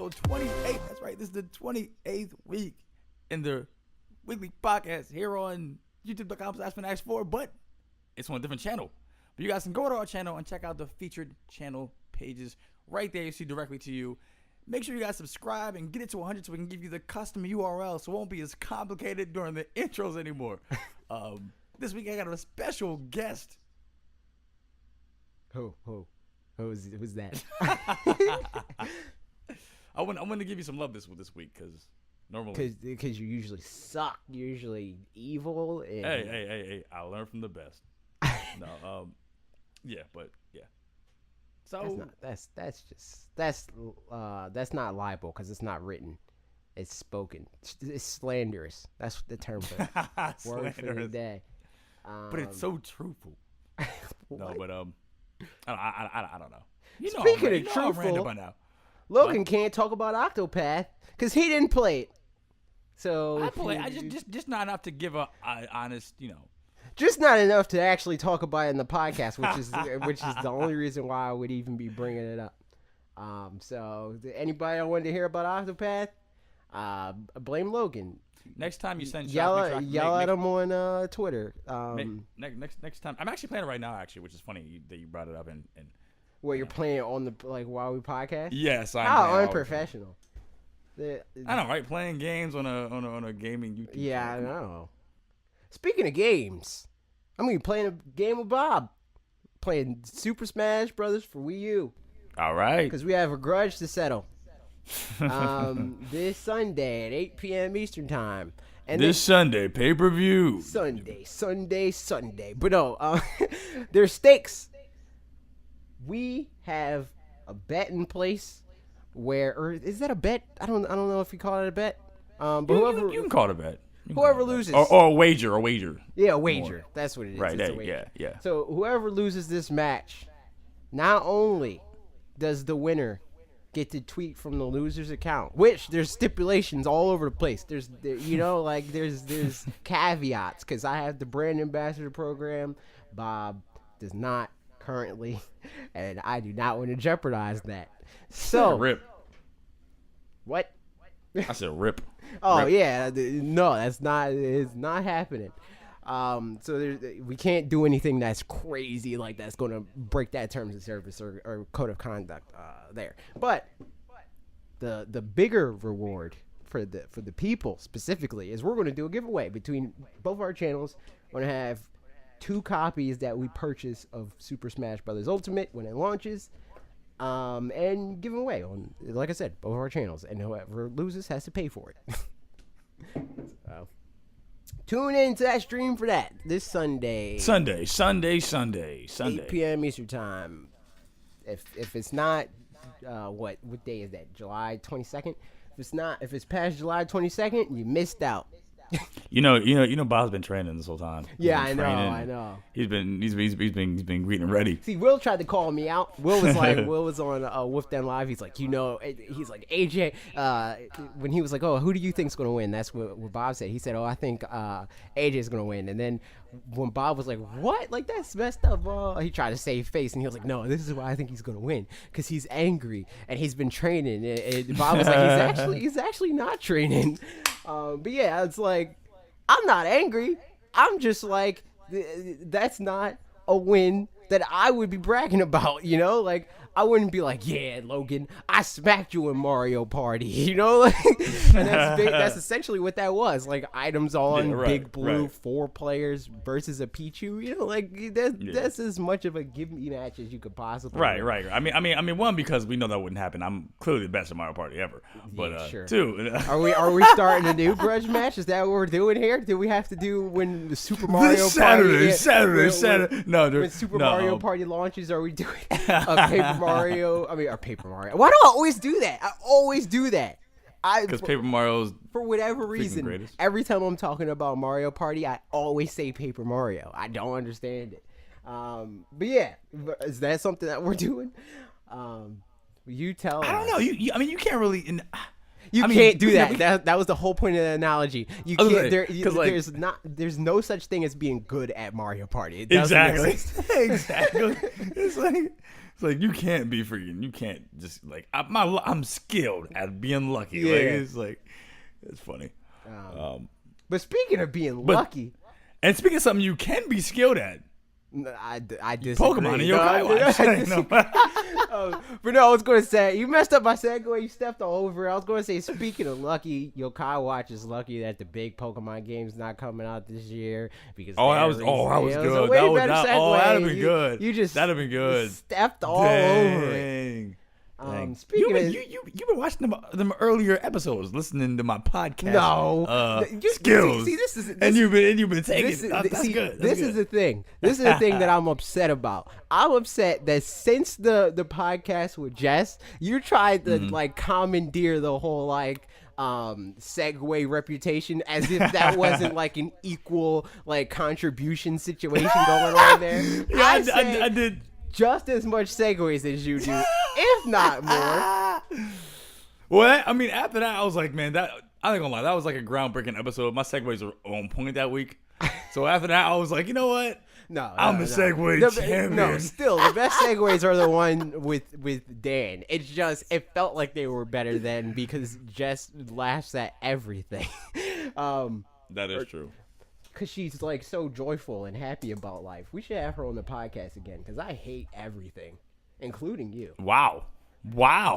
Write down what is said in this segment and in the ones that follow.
episode 28. That's right. This is the 28th week in the weekly podcast here on youtube.com/FanaX4, but it's on a different channel. But you guys can go to our channel and check out the featured channel pages right there. You see directly to you. Make sure you guys subscribe and get it to 100 so we can give you the custom URL so it won't be as complicated during the intros anymore. This week I got a special guest. Who's that? I want to give you some love this week because normally because you usually suck. You're usually evil. And... Hey! I learned from the best. No, yeah, but yeah. So that's not libel because it's not written. It's spoken. It's slanderous. That's the term for it. Word for the day. But it's so truthful. No, but I don't know. Speaking of truthful, by now. Logan can't talk about Octopath because he didn't play it. So I play. I just not enough to give a honest, Just not enough to actually talk about it in the podcast, which is the only reason why I would even be bringing it up. So anybody that wanted to hear about Octopath, blame Logan. Next time you send yell at him on Twitter. Next time, I'm actually playing it right now, which is funny that you brought it up. And you're playing on the while we podcast? Yes, I'm. How unprofessional! I know, right? Playing games on a gaming YouTube. Yeah, I know. Speaking of games, I'm gonna be playing a game with Bob, playing Super Smash Brothers for Wii U. All right, because we have a grudge to settle. This Sunday at 8 p.m. Eastern time. And this Sunday, pay-per-view. Sunday. But no, there's stakes. We have a bet in place or is that a bet? I don't know if you call it a bet. But you can call it a bet. Whoever loses. Or a wager. Yeah, a wager. That's what it is. Right, yeah. So whoever loses this match, not only does the winner get to tweet from the loser's account, which there's stipulations all over the place. There's caveats because I have the brand ambassador program. Bob does not currently, and I do not want to jeopardize that. So rip. What? I said rip. Oh rip. Yeah, no, it's not happening. So we can't do anything that's crazy like that's going to break that terms of service or code of conduct there. But the bigger reward for the people specifically is we're going to do a giveaway between both our channels. We're going to have 2 copies that we purchase of Super Smash Bros. Ultimate when it launches, and give them away on, like I said, both our channels. And whoever loses has to pay for it. So. Tune in to that stream for that this Sunday. Sunday. 8 p.m. Eastern time. If it's not, what day is that? July 22nd. If it's past July 22nd, you missed out. Bob's been training this whole time. Yeah, I know. He's been getting ready. See, Will tried to call me out. Will was on Wulff Den Live. He's like, AJ. When he was like, oh, who do you think's gonna win? That's what Bob said. He said, oh, I think AJ's gonna win. And then when Bob was like, what? Like that's messed up. He tried to save face, and he was like, no, this is why I think he's gonna win because he's angry and he's been training. And Bob was like, he's actually not training. But yeah, it's like, I'm not angry. I'm just like, that's not a win that I would be bragging about, Like, I wouldn't be like, yeah, Logan, I smacked you in Mario Party, Like, and that's essentially what that was. Like, items on, Big Blue, 4 players versus a Pichu, Like, that's as much of a give-me match as you could possibly Right. I mean, one, because we know that wouldn't happen. I'm clearly the best at Mario Party ever. But, sure. 2. Are we starting a new grudge match? Is that what we're doing here? Do we have to do when the Super Mario Party... Saturday. No, when Super Mario Party launches, are we doing a Paper Mario? Paper Mario. Why do I always do that? Because Paper Mario's for whatever reason, greatest. Every time I'm talking about Mario Party, I always say Paper Mario. I don't understand it. But yeah, is that something that we're doing? You tell us. I don't know. You can't really. Can't do that. That was the whole point of the analogy. You can't. There's no such thing as being good at Mario Party. It doesn't exist. Exactly. It's like It's like you can't be freaking. You can't just like I'm skilled at being lucky. Yeah. Like, it's like it's funny. But speaking of being lucky, and speaking of something you can be skilled at, I disagree. Pokemon and Yokai Watch. But no, I was going to say, you messed up my segue. You stepped all over. I was going to say, speaking of lucky, Yokai Watch is lucky that the big Pokemon game's not coming out this year because that was good. That'd been good. You just that'd been good. Stepped all over it. Speaking of, you've been watching them earlier episodes, listening to my podcast. No, skills. See, you've been taking. That's good. This is the thing. This is the thing that I'm upset about. I'm upset that since the podcast with Jess, you tried to like commandeer the whole like segue reputation as if that wasn't like an equal like contribution situation going on there. Yeah, I did. Just as much segues as you do, if not more. Well, I mean, after that, I was like, man, I ain't gonna lie, that was like a groundbreaking episode. My segues were on point that week. So after that, I was like, you know what? I'm the segue champion. No, still, the best segues are the one with Dan. It's just, it felt like they were better then because Jess laughs at everything. That is true. Because she's like so joyful and happy about life. We should have her on the podcast again because I hate everything, including you. Wow.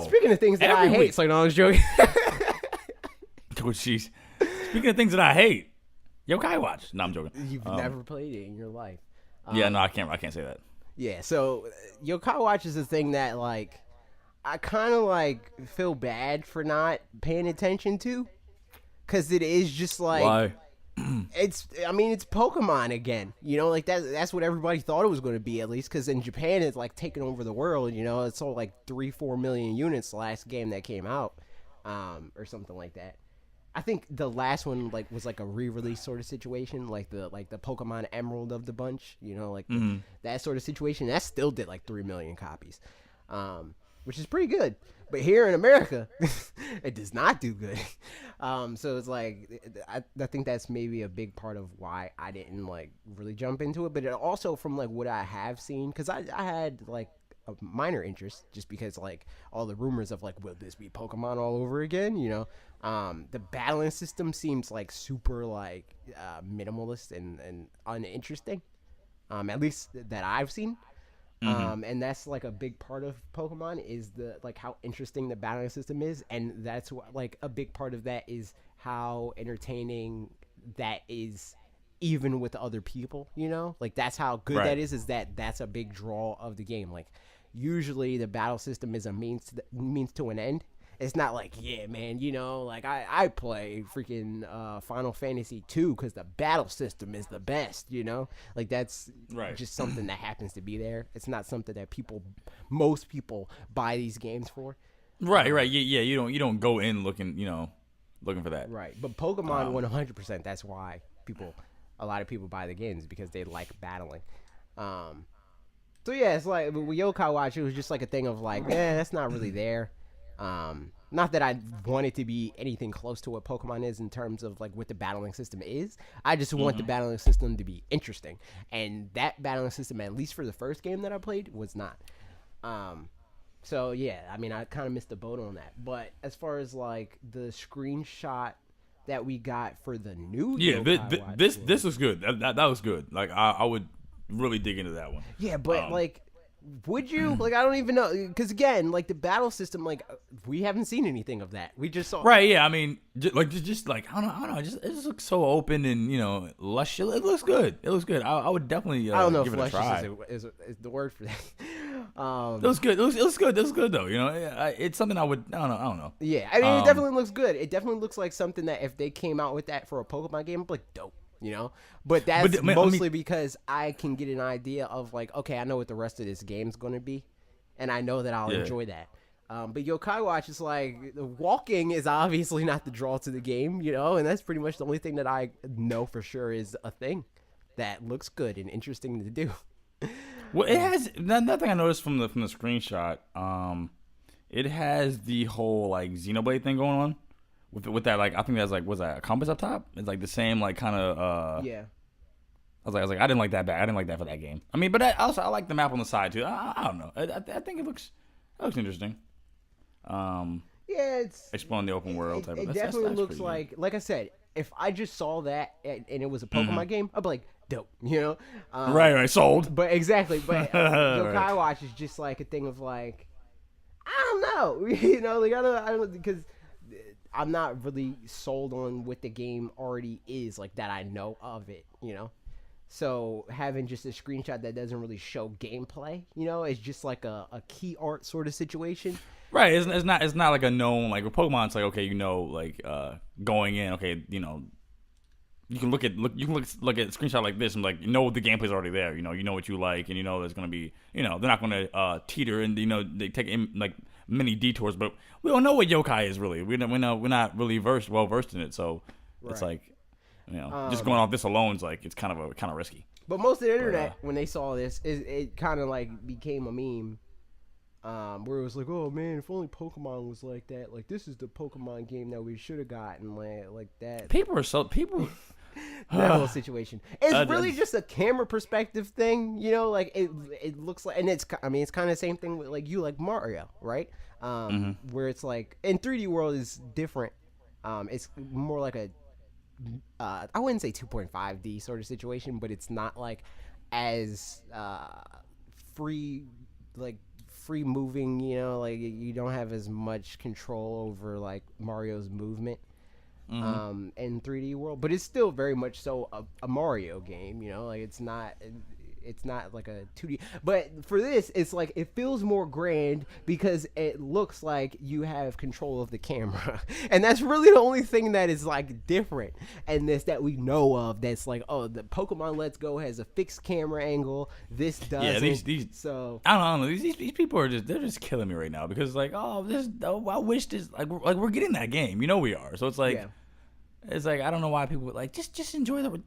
Speaking of things that I hate, it's like, no, I was joking. Speaking of things that I hate, Yokai Watch. No, I'm joking. You've never played it in your life. Yeah, no, I can't say that. Yeah, so Yokai Watch is a thing that like I kind of like feel bad for not paying attention to, because it is just like. Why? It's Pokemon again, you know, like that's what everybody thought it was going to be, at least because in Japan it's like taking over the world, you know. It sold like 3-4 million units the last game that came out, or something like that. I think the last one like was like a re-release sort of situation, like the Pokemon Emerald of the bunch, you know, like that sort of situation. That still did like 3 million copies, which is pretty good. But here in America, it does not do good. So it's like, I think that's maybe a big part of why I didn't like really jump into it. But it also from like what I have seen, because I had like a minor interest just because like all the rumors of like, will this be Pokemon all over again? You know, the battling system seems like super like minimalist and uninteresting, at least that I've seen. And that's like a big part of Pokemon is the like how interesting the battling system is, and that's what like a big part of that is how entertaining that is, even with other people, you know, like that's how good that is that's a big draw of the game. Like usually the battle system is a means to an end. It's not like, yeah, man, you know, like I play freaking Final Fantasy 2 because the battle system is the best, you know? Like that's just something that happens to be there. It's not something that most people buy these games for. Right. Yeah, you don't go in looking for that. Right. But Pokemon 100%, that's why a lot of people buy the games, because they like battling. So yeah, it's like with Yokai Watch, it was just like a thing of like, that's not really there. Not that I want it to be anything close to what Pokemon is in terms of like what the battling system is. I just want the battling system to be interesting, and that battling system, at least for the first game that I played, was not. So yeah, I mean, I kind of missed the boat on that. But as far as like the screenshot that we got for the new this was good. That was good. Like I would really dig into that one. Yeah, but like. Would you? Like, I don't even know. Because, again, like, the battle system, like, we haven't seen anything of that. We just saw... Right, yeah. I mean, just like, I don't know. It just looks so open and, you know, lush. It looks good. It looks good. I would definitely I don't know give if it a try. is the word for that. It looks good. It looks good. It looks good, though. You know, it's something I don't know. Yeah, I mean, it definitely looks good. It definitely looks like something that if they came out with that for a Pokemon game, I'd be like, dope. You know, but that's mostly because I can get an idea of like, okay, I know what the rest of this game's going to be, and I know that I'll enjoy that. But Yokai Watch is like, the walking is obviously not the draw to the game, you know, and that's pretty much the only thing that I know for sure is a thing that looks good and interesting to do. Well, it has another thing I noticed from the screenshot. It has the whole like Xenoblade thing going on. With that, like, I think that's like, was that a compass up top? It's like the same, like, kind of, yeah. I didn't like that bad. I didn't like that for that game. I mean, but I like the map on the side too. I don't know. I think it looks interesting. Yeah, it's exploring the open world type. It definitely looks like I said. If I just saw that and it was a Pokemon game, I'd be like, dope, you know? Right, sold. But exactly, but Yokai Watch is just like a thing of like, I don't know, you know, like I don't because I'm not really sold on what the game already is like that I know of it, you know. So having just a screenshot that doesn't really show gameplay, you know, it's just like a key art sort of situation. Right, it's not like a known like with Pokemon. It's like okay, you know, like going in, okay, you know, you can look at a screenshot like this and like you know the gameplay's already there. You know what you like, and you know there's gonna be, you know, they're not gonna teeter and you know they take like many detours, but we don't know what yokai is really. We're not really well versed in it, so it's like, you know, just going off this alone is like it's kind of risky. But most of the internet when they saw this, it kind of like became a meme. Where it was like, oh man, if only Pokemon was like that. Like this is the Pokemon game that we should have gotten, like that. That whole situation. It's really just a camera perspective thing, you know. Like it looks like, and it's kind of the same thing with like you like Mario, right? Where it's like in 3D world is different. It's more like a I wouldn't say 2.5D sort of situation, but it's not like as free moving, you know, like you don't have as much control over like Mario's movement in 3D world, but it's still very much so a Mario game, you know, like it's not like a 2D, but for this it's like it feels more grand because it looks like you have control of the camera and that's really the only thing that is like different and this that we know of that's like, oh, the Pokemon Let's Go has a fixed camera angle, this doesn't. Yeah, these so I don't know, these people are just killing me right now because like, I wish this like we're getting that game, you know we are, so it's like it's like I don't know why people would like just enjoy what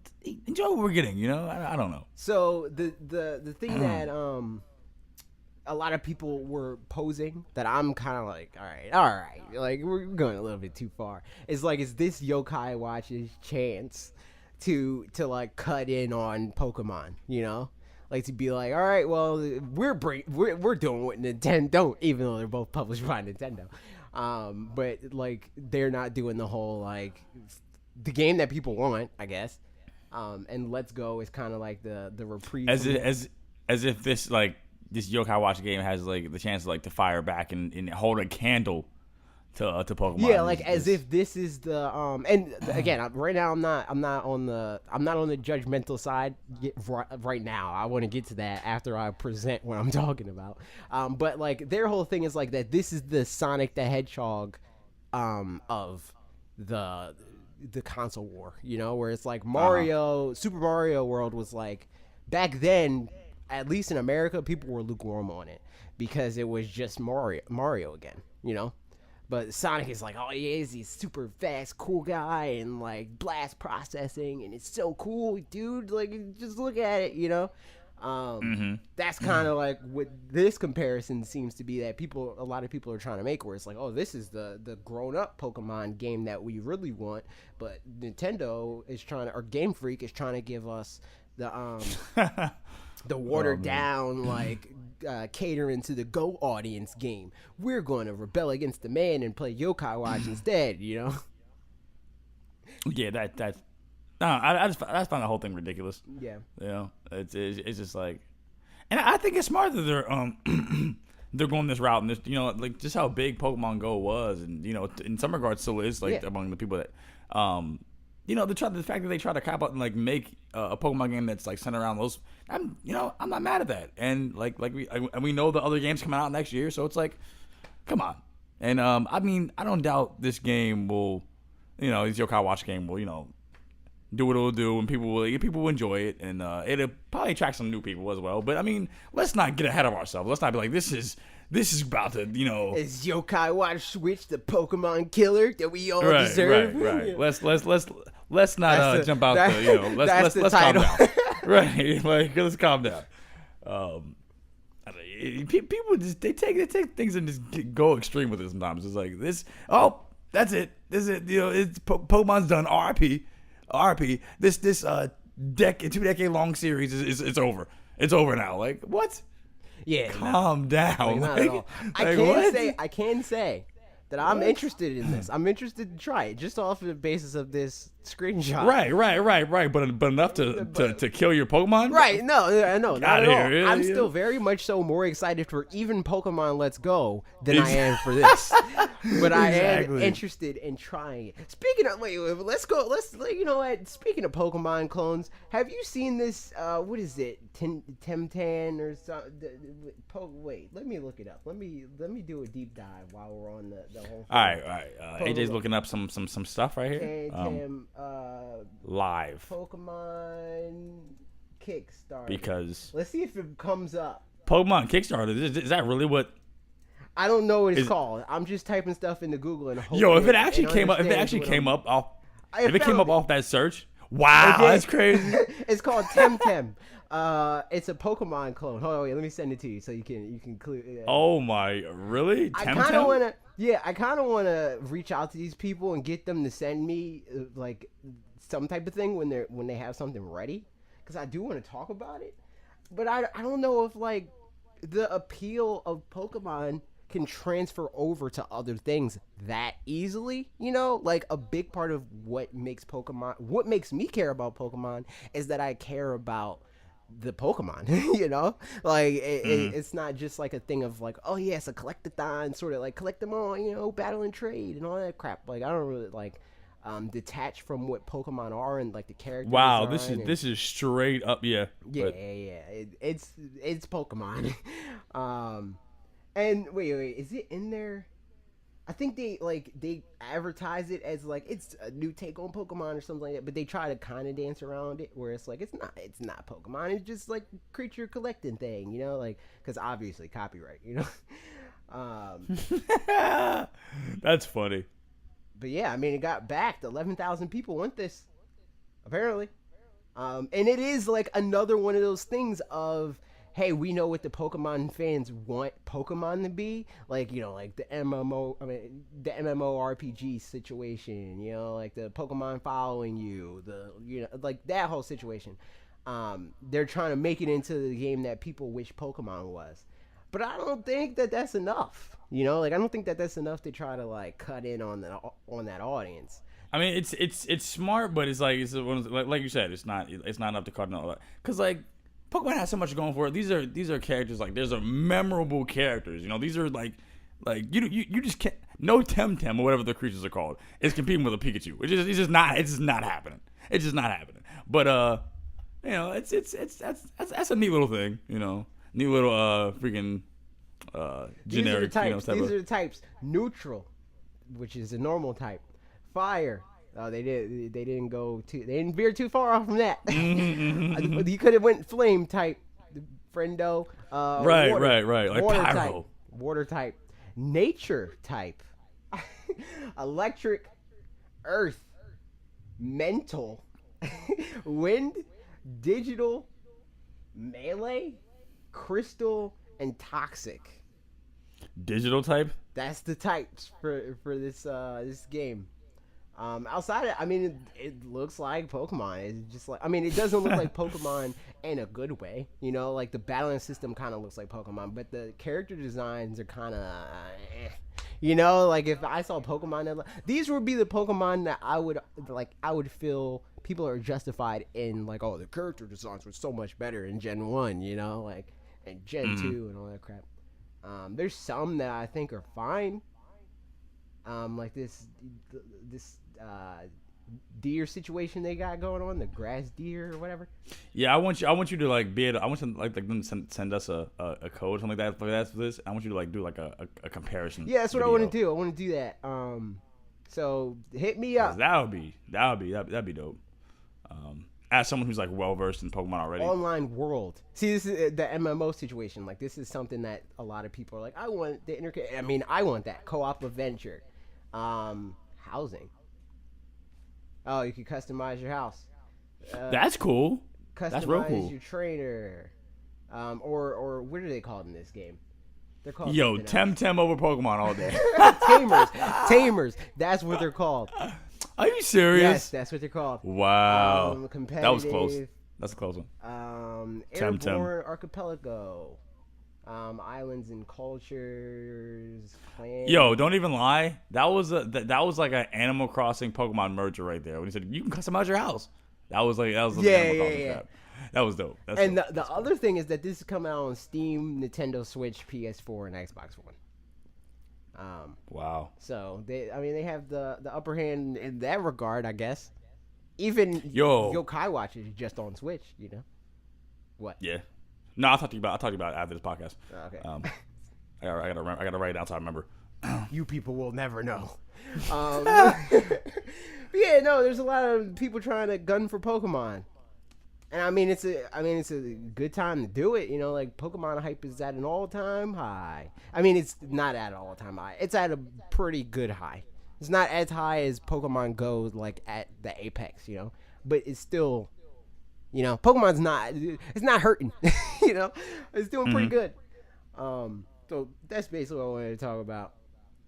we're getting, you know. I don't know. So the thing that a lot of people were posing that I'm kind of like, all right, like we're going a little bit too far. It's like, is this Yokai Watch's chance to like cut in on Pokemon, you know? Like to be like, all right, well we're doing what Nintendo don't, even though they're both published by Nintendo. But like they're not doing the whole like the game that people want, I guess. And Let's Go is kind of like the reprieve. As if this like this Yokai Watch game has like the chance like to fire back and hold a candle to Pokemon. Yeah, like as if this is the and again, right now I'm not on the judgmental side right now. I want to get to that after I present what I'm talking about. But like their whole thing is like that this is the Sonic the Hedgehog of the console war, you know, where it's like Mario, Super Mario World was like back then, at least in America, people were lukewarm on it because it was just Mario again, you know. But Sonic is like, oh, he's super fast, cool guy, and like blast processing, and it's so cool, dude. Like, just look at it, you know. That's kind of like what this comparison seems to be that a lot of people are trying to make, where it's like, oh, this is the grown-up Pokemon game that we really want, but Nintendo is or Game Freak is trying to give us the the watered down like catering to the Go audience game. We're going to rebel against the man and play Yokai Watch instead, you know. Yeah, that's. No, I just find the whole thing ridiculous. Yeah, you know, it's just like, and I think it's smart that they're they're going this route and this, you know, like just how big Pokemon Go was, and you know, in some regards still is like among the people that, you know, the fact that they try to cop out and like make a Pokemon game that's like centered around those, I'm not mad at that, and like we know the other games coming out next year, so it's like, come on, and I mean I don't doubt this game will, you know, this Yokai Watch game will, you know, do what it'll do, and people will enjoy it, and it'll probably attract some new people as well. But I mean, let's not get ahead of ourselves. Let's not be like this is about to, you know. Is Yokai Watch Switch the Pokemon killer that we all deserve? Right. Yeah. Let's not jump out there. You know, let's calm down. Right, like let's calm down. People just they take things and just go extreme with it sometimes. It's like this. Oh, that's it. This is it. You know, it's Pokemon's done. RP. This 2-decade long series is over. It's over now. Like what? Yeah. Calm down. Like, not at all. I can say that I'm interested in this. I'm interested to try it just off the basis of this screenshot. Right. But enough to kill your Pokemon? Right. No, not at all. Here, I'm still very much so more excited for even Pokemon Let's Go than I am for this. But I am interested in trying it. Speaking of, wait, let's go. You know what? Speaking of Pokemon clones, have you seen this? What is it? Temtem or something? Wait, let me look it up. Let me do a deep dive while we're on the whole thing. All right. AJ's looking up some stuff right here. Live Pokemon Kickstarter. Because let's see if it comes up. Pokemon Kickstarter. Is that really what? I don't know what it's called. I'm just typing stuff into Google and hoping. Yo, if it actually came up off that search, wow, that's crazy. It's called Temtem. It's a Pokemon clone. Hold on, wait, let me send it to you so you can clear. Oh my, really? I kind of wanna. Yeah, I kind of want to reach out to these people and get them to send me like some type of thing when they have something ready, because I do want to talk about it. But I don't know if like the appeal of Pokemon can transfer over to other things that easily. You know, like a big part of what makes me care about Pokemon is that I care about the Pokemon. You know, like it's not just like a thing of like, oh yeah, it's a collectathon, sort of like collect them all, you know, battle and trade and all that crap. Like I don't really like detach from what Pokemon are and like the character. Wow, this is straight up, yeah. Yeah. It's Pokemon. And wait, is it in there? I think they advertise it as like it's a new take on Pokemon or something like that, but they try to kind of dance around it where it's like it's not Pokemon, it's just like creature collecting thing, you know, like because obviously copyright, you know. That's funny. But yeah, I mean, it got backed. 11,000 people want this, apparently, and it is like another one of those things of, hey, we know what the Pokemon fans want Pokemon to be, like, you know, like the MMORPG situation, you know, like the Pokemon following you, like that whole situation. They're trying to make it into the game that people wish Pokemon was, but I don't think that that's enough. You know, like I don't think that that's enough to try to like cut in on that audience. I mean, it's smart, but it's like you said, it's not enough to cut in all that, because like Pokemon has so much going for it. These are characters, like there's a memorable characters. You know, these are like you just can't. No Temtem or whatever the creatures are called is competing with a Pikachu. It's just not happening. It's just not happening. But you know, that's a neat little thing. You know, neat little freaking generic. These are the types. Neutral, which is a normal type. Fire. Oh, they didn't veer too far off from that. You could have went flame type, friendo. Right. Like water pyro. type. Water type. Nature type. Electric. Earth. Mental. Wind. Digital. Melee. Crystal. And toxic. Digital type? That's the types for this game. Outside of, I mean, it looks like Pokemon. It's just like, I mean, it doesn't look like Pokemon in a good way. You know, like the battling system kind of looks like Pokemon, but the character designs are kind of, you know, like if I saw Pokemon, these would be the Pokemon that I would feel people are justified in, like, oh, the character designs were so much better in Gen 1, you know, like, and Gen 2 and all that crap. There's some that I think are fine. Like this deer situation they got going on, the grass deer or whatever. Yeah, I want you to like be able. I want you to like them to send us a code or something like that for this. I want you to like do like a comparison. Yeah, that's what I want to do. I want to do that. So hit me up. That'd be dope. As someone who's like well versed in Pokemon already. Online world. See, this is the MMO situation. Like this is something that a lot of people are like, I want the I want that co-op adventure. Housing. Oh, you can customize your house. That's cool. That's real cool. Customize your trainer. Or what are they called in this game? They're called Temtem over Pokemon all day. Tamers. That's what they're called. Are you serious? Yes, that's what they're called. Wow. Competitive. That was close. That's a close one. Airborne Archipelago. Islands and Cultures. Clan. Yo, don't even lie. That was like an Animal Crossing Pokemon merger right there. When he said you can customize your house. That was the Animal Crossing crap. That was dope. The other thing is that this is coming out on Steam, Nintendo Switch, PS4, and Xbox One. Wow. So they have the upper hand in that regard, I guess. Even Yokai Watch is just on Switch, you know. What? Yeah. No, I'll talk to you about it after this podcast. Okay. I gotta write it down so I remember. You people will never know. But yeah, no, there's a lot of people trying to gun for Pokemon. And it's a good time to do it, you know, like Pokemon hype is at an all-time high. It's not at an all-time high. It's at a pretty good high. It's not as high as Pokemon Go, like at the apex, you know, but it's still, you know, Pokemon's not hurting, you know, it's doing pretty good. So that's basically what I wanted to talk about.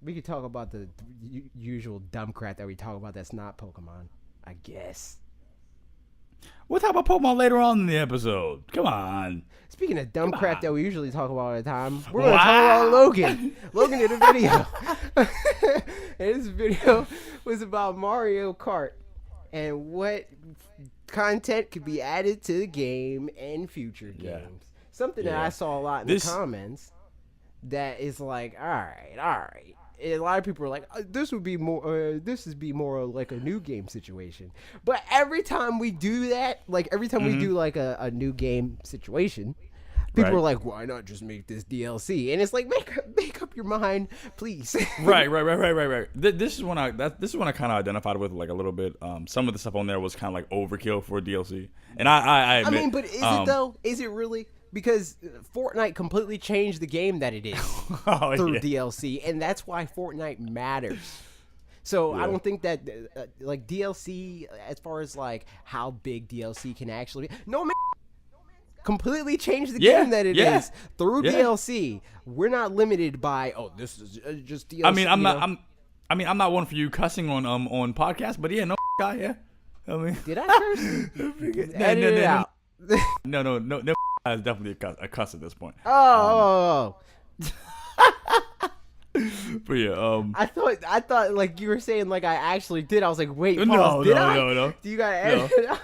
We could talk about the usual dumb crap that we talk about that's not Pokemon, I guess. We'll talk about Pokemon later on in the episode. Come on. Speaking of dumb crap that we usually talk about all the time, we're going to talk about Logan. Logan did a video. And this video was about Mario Kart and what content could be added to the game and future games. Something that I saw a lot in the comments that is like, all right. And a lot of people are like, this would be more like a new game situation. But every time we do that, like every time we do like a new game situation, people are like, why not just make this DLC? And it's like, make up your mind, please. Right. This is when I kind of identified with like a little bit. Some of the stuff on there was kind of like overkill for DLC. And I admit, but is it though? Is it really? Because Fortnite completely changed the game that it is through DLC, and that's why Fortnite matters. So I don't think that like DLC, as far as like how big DLC can actually be, no man, completely changed the game that it is through DLC. We're not limited by this is just DLC. I'm not one for you cussing on podcasts, but no guy, did I curse? Edit it out. No. It's definitely a cuss at this point. Oh. But yeah, I thought like you were saying like I actually did. I was like, wait, pause, no. Do you gotta edit it out?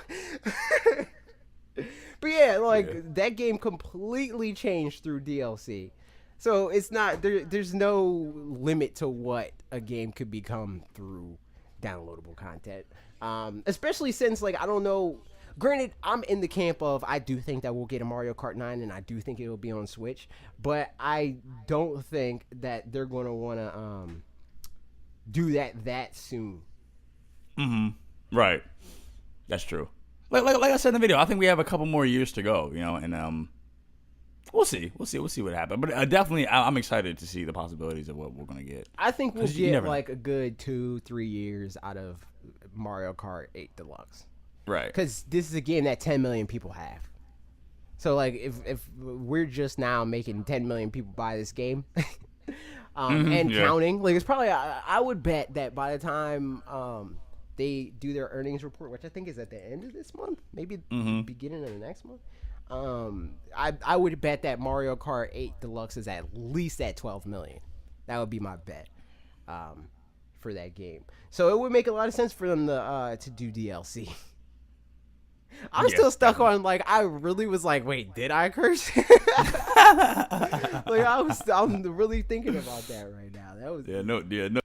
But yeah, like that game completely changed through DLC. So it's not there's no limit to what a game could become through downloadable content. Especially since like I don't know. Granted, I'm in the camp of I do think that we'll get a Mario Kart 9 and I do think it will be on Switch, but I don't think that they're going to want to do that soon. Right. That's true. Like I said in the video, I think we have a couple more years to go, you know, and we'll see what happens. But definitely, I'm excited to see the possibilities of what we're going to get. I think we'll get like a good 2-3 years out of Mario Kart 8 Deluxe. Right. Because this is a game that 10 million people have. So, like, if we're just now making 10 million people buy this game and counting, like, it's probably, I would bet that by the time they do their earnings report, which I think is at the end of this month, maybe beginning of the next month, I would bet that Mario Kart 8 Deluxe is at least at 12 million. That would be my bet for that game. So, it would make a lot of sense for them to do DLC. I'm still stuck on like I really was like, wait, did I curse? Like I'm really thinking about that right now. That was no.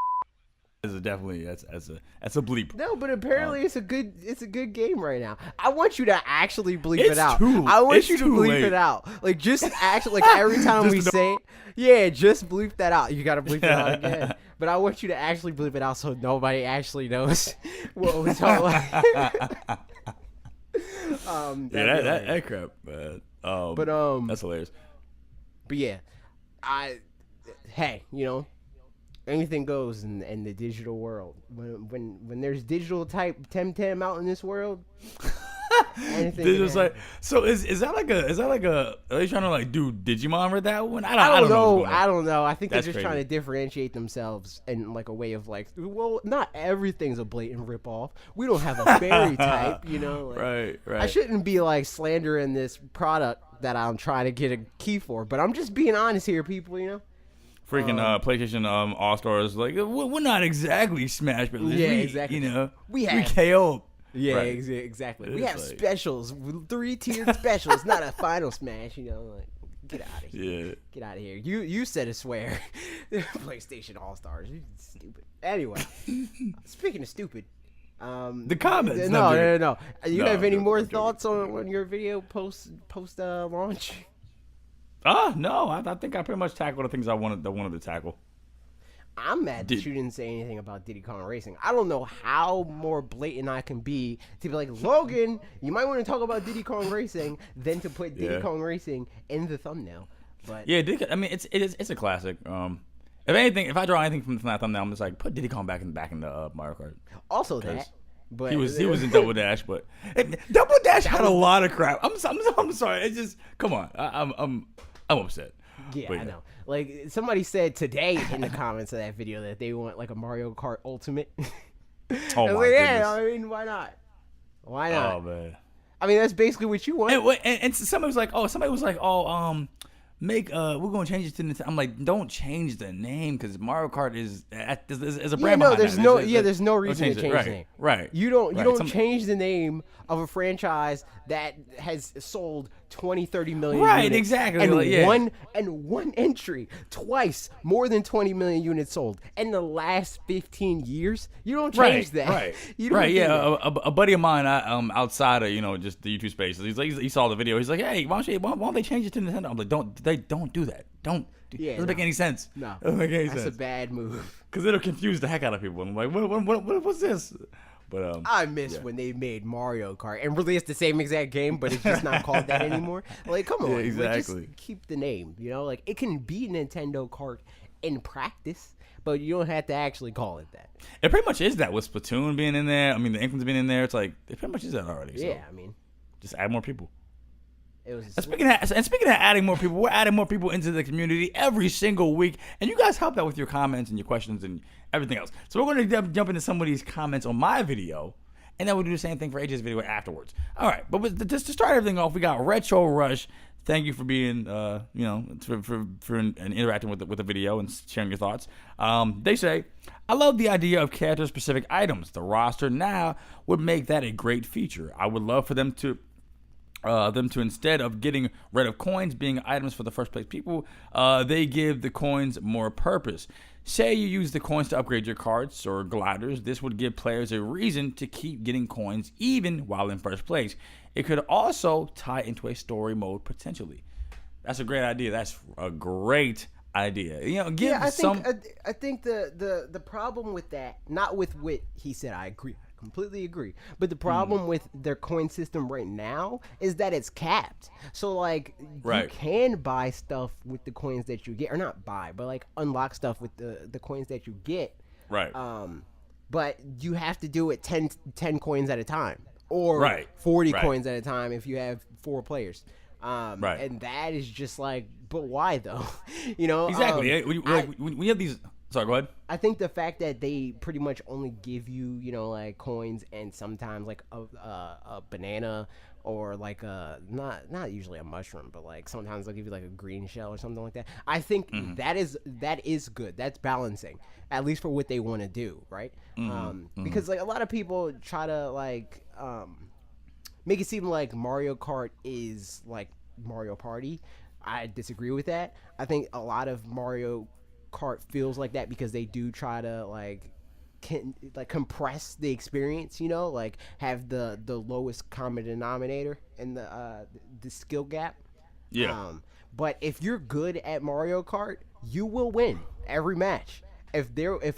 It's definitely that's a bleep. No, but apparently it's a good game right now. I want you to actually bleep it out. I want you to bleep it out. Like just actually like every time we say it, just bleep that out. You gotta bleep it out again. But I want you to actually bleep it out so nobody actually knows what we're talking about. That crap, man. But that's hilarious. But yeah, you know, anything goes in the digital world. When there's digital type Temtem out in this world, Anything. They just like, so is that like a are they trying to like do Digimon with that one? I don't know. What's going on. I don't know. I think That's they're just crazy. trying to differentiate themselves in like a way of like, well, not everything's a blatant ripoff. We don't have a fairy type, you know. Like, Right. I shouldn't be like slandering this product that I'm trying to get a key for, but I'm just being honest here, people. You know. Freaking PlayStation All Stars, like we're not exactly Smash, but at least exactly. You know, We we KO. Yeah, Right. exactly. It's We have like- specials, 3-tiered specials, not a final Smash. You know, like get out of here. Yeah. Get out of here. You said a swear. PlayStation All Stars. You stupid. Anyway, speaking of stupid, The comments. no. You No, have any I'm more joking. thoughts on your video post launch? No. I think I pretty much tackled the things I wanted to tackle. I'm mad that you didn't say anything about Diddy Kong Racing. I don't know how more blatant I can be to be like, Logan, you might want to talk about Diddy Kong Racing than to put Diddy Yeah. Kong Racing in the thumbnail. But Yeah, I mean, it's a classic. If anything, if I draw anything from that thumbnail, I'm just like put Diddy Kong back in the Mario Kart. also that. But He was in Double Dash, but Double Dash had a lot of crap. I'm sorry. It's just come on. I'm upset. Yeah, But I know. Like somebody said today in the comments of that video that they want like a Mario Kart Ultimate. Oh I was my like, goodness. yeah, I mean, why not? Why not? Oh man. I mean, that's basically what you want. And somebody was like, make we're gonna change it to Nintendo. I'm like, don't change the name because Mario Kart is a brand. no, behind there's that. no, It's- there's no reason to it. change Right, the name. Right. You don't Right. change the name of a franchise that has sold 20, 30 million Right, units. exactly, And like, yeah. one entry, twice more than 20 million units sold in the last 15 years. You don't change that. Right. You don't right. do Yeah. that. A buddy of mine, outside of just the YouTube space, he's like, he saw the video. He's like, hey, why don't they change it to Nintendo? I'm like, don't do that. Don't. Yeah, doesn't make any sense. No. Doesn't make any That's sense. a bad move. Because it'll confuse the heck out of people. I'm like, what's this? But I miss when they made Mario Kart and released the same exact game, but it's just not called that anymore. Like, come on, Yeah, like, exactly. just keep the name. You know, like it can be Nintendo Kart in practice, but you don't have to actually call it that. it pretty much is that with Splatoon being in there. I mean, the Inklings being in there. It's like it pretty much is that already. So Yeah, I mean, just add more people. it was. And speaking of adding more people, we're adding more people into the community every single week, and you guys help out with your comments and your questions and everything else. So we're going to jump into some of these comments on my video, and then we'll do the same thing for AJ's video afterwards. All right, but just to start everything off, we got Retro Rush. Thank you for being, for interacting with the video and sharing your thoughts. They say, I love the idea of character-specific items. The roster now would make that a great feature. I would love for them to instead of getting rid of coins being items for the first place people, they give the coins more purpose. Say you use the coins to upgrade your carts or gliders. This would give players a reason to keep getting coins even while in first place. It could also tie into a story mode potentially. That's a great idea. That's a great idea. Give I some. think the problem with that, not with what he said, I agree. Completely agree. But the problem with their coin system right now is that it's capped. So like Right. you can buy stuff with the coins that you get, or not buy, but like unlock stuff with the coins that you get. Right. But you have to do it 10 coins at a time, or Right. 40 Right. coins at a time if you have 4 players. Right. And that is just like, but why though? You know, Exactly. We have these. Sorry, go ahead. I think the fact that they pretty much only give you, like coins and sometimes like a banana or like not usually a mushroom, but like sometimes they'll give you like a green shell or something like that. I think that is good. That's balancing, at least for what they want to do, right? Because like a lot of people try to like make it seem like Mario Kart is like Mario Party. I disagree with that. I think a lot of Mario Kart feels like that because they do try to like compress the experience, like have the lowest common denominator in the skill gap. Yeah. But if you're good at Mario Kart, you will win every match. If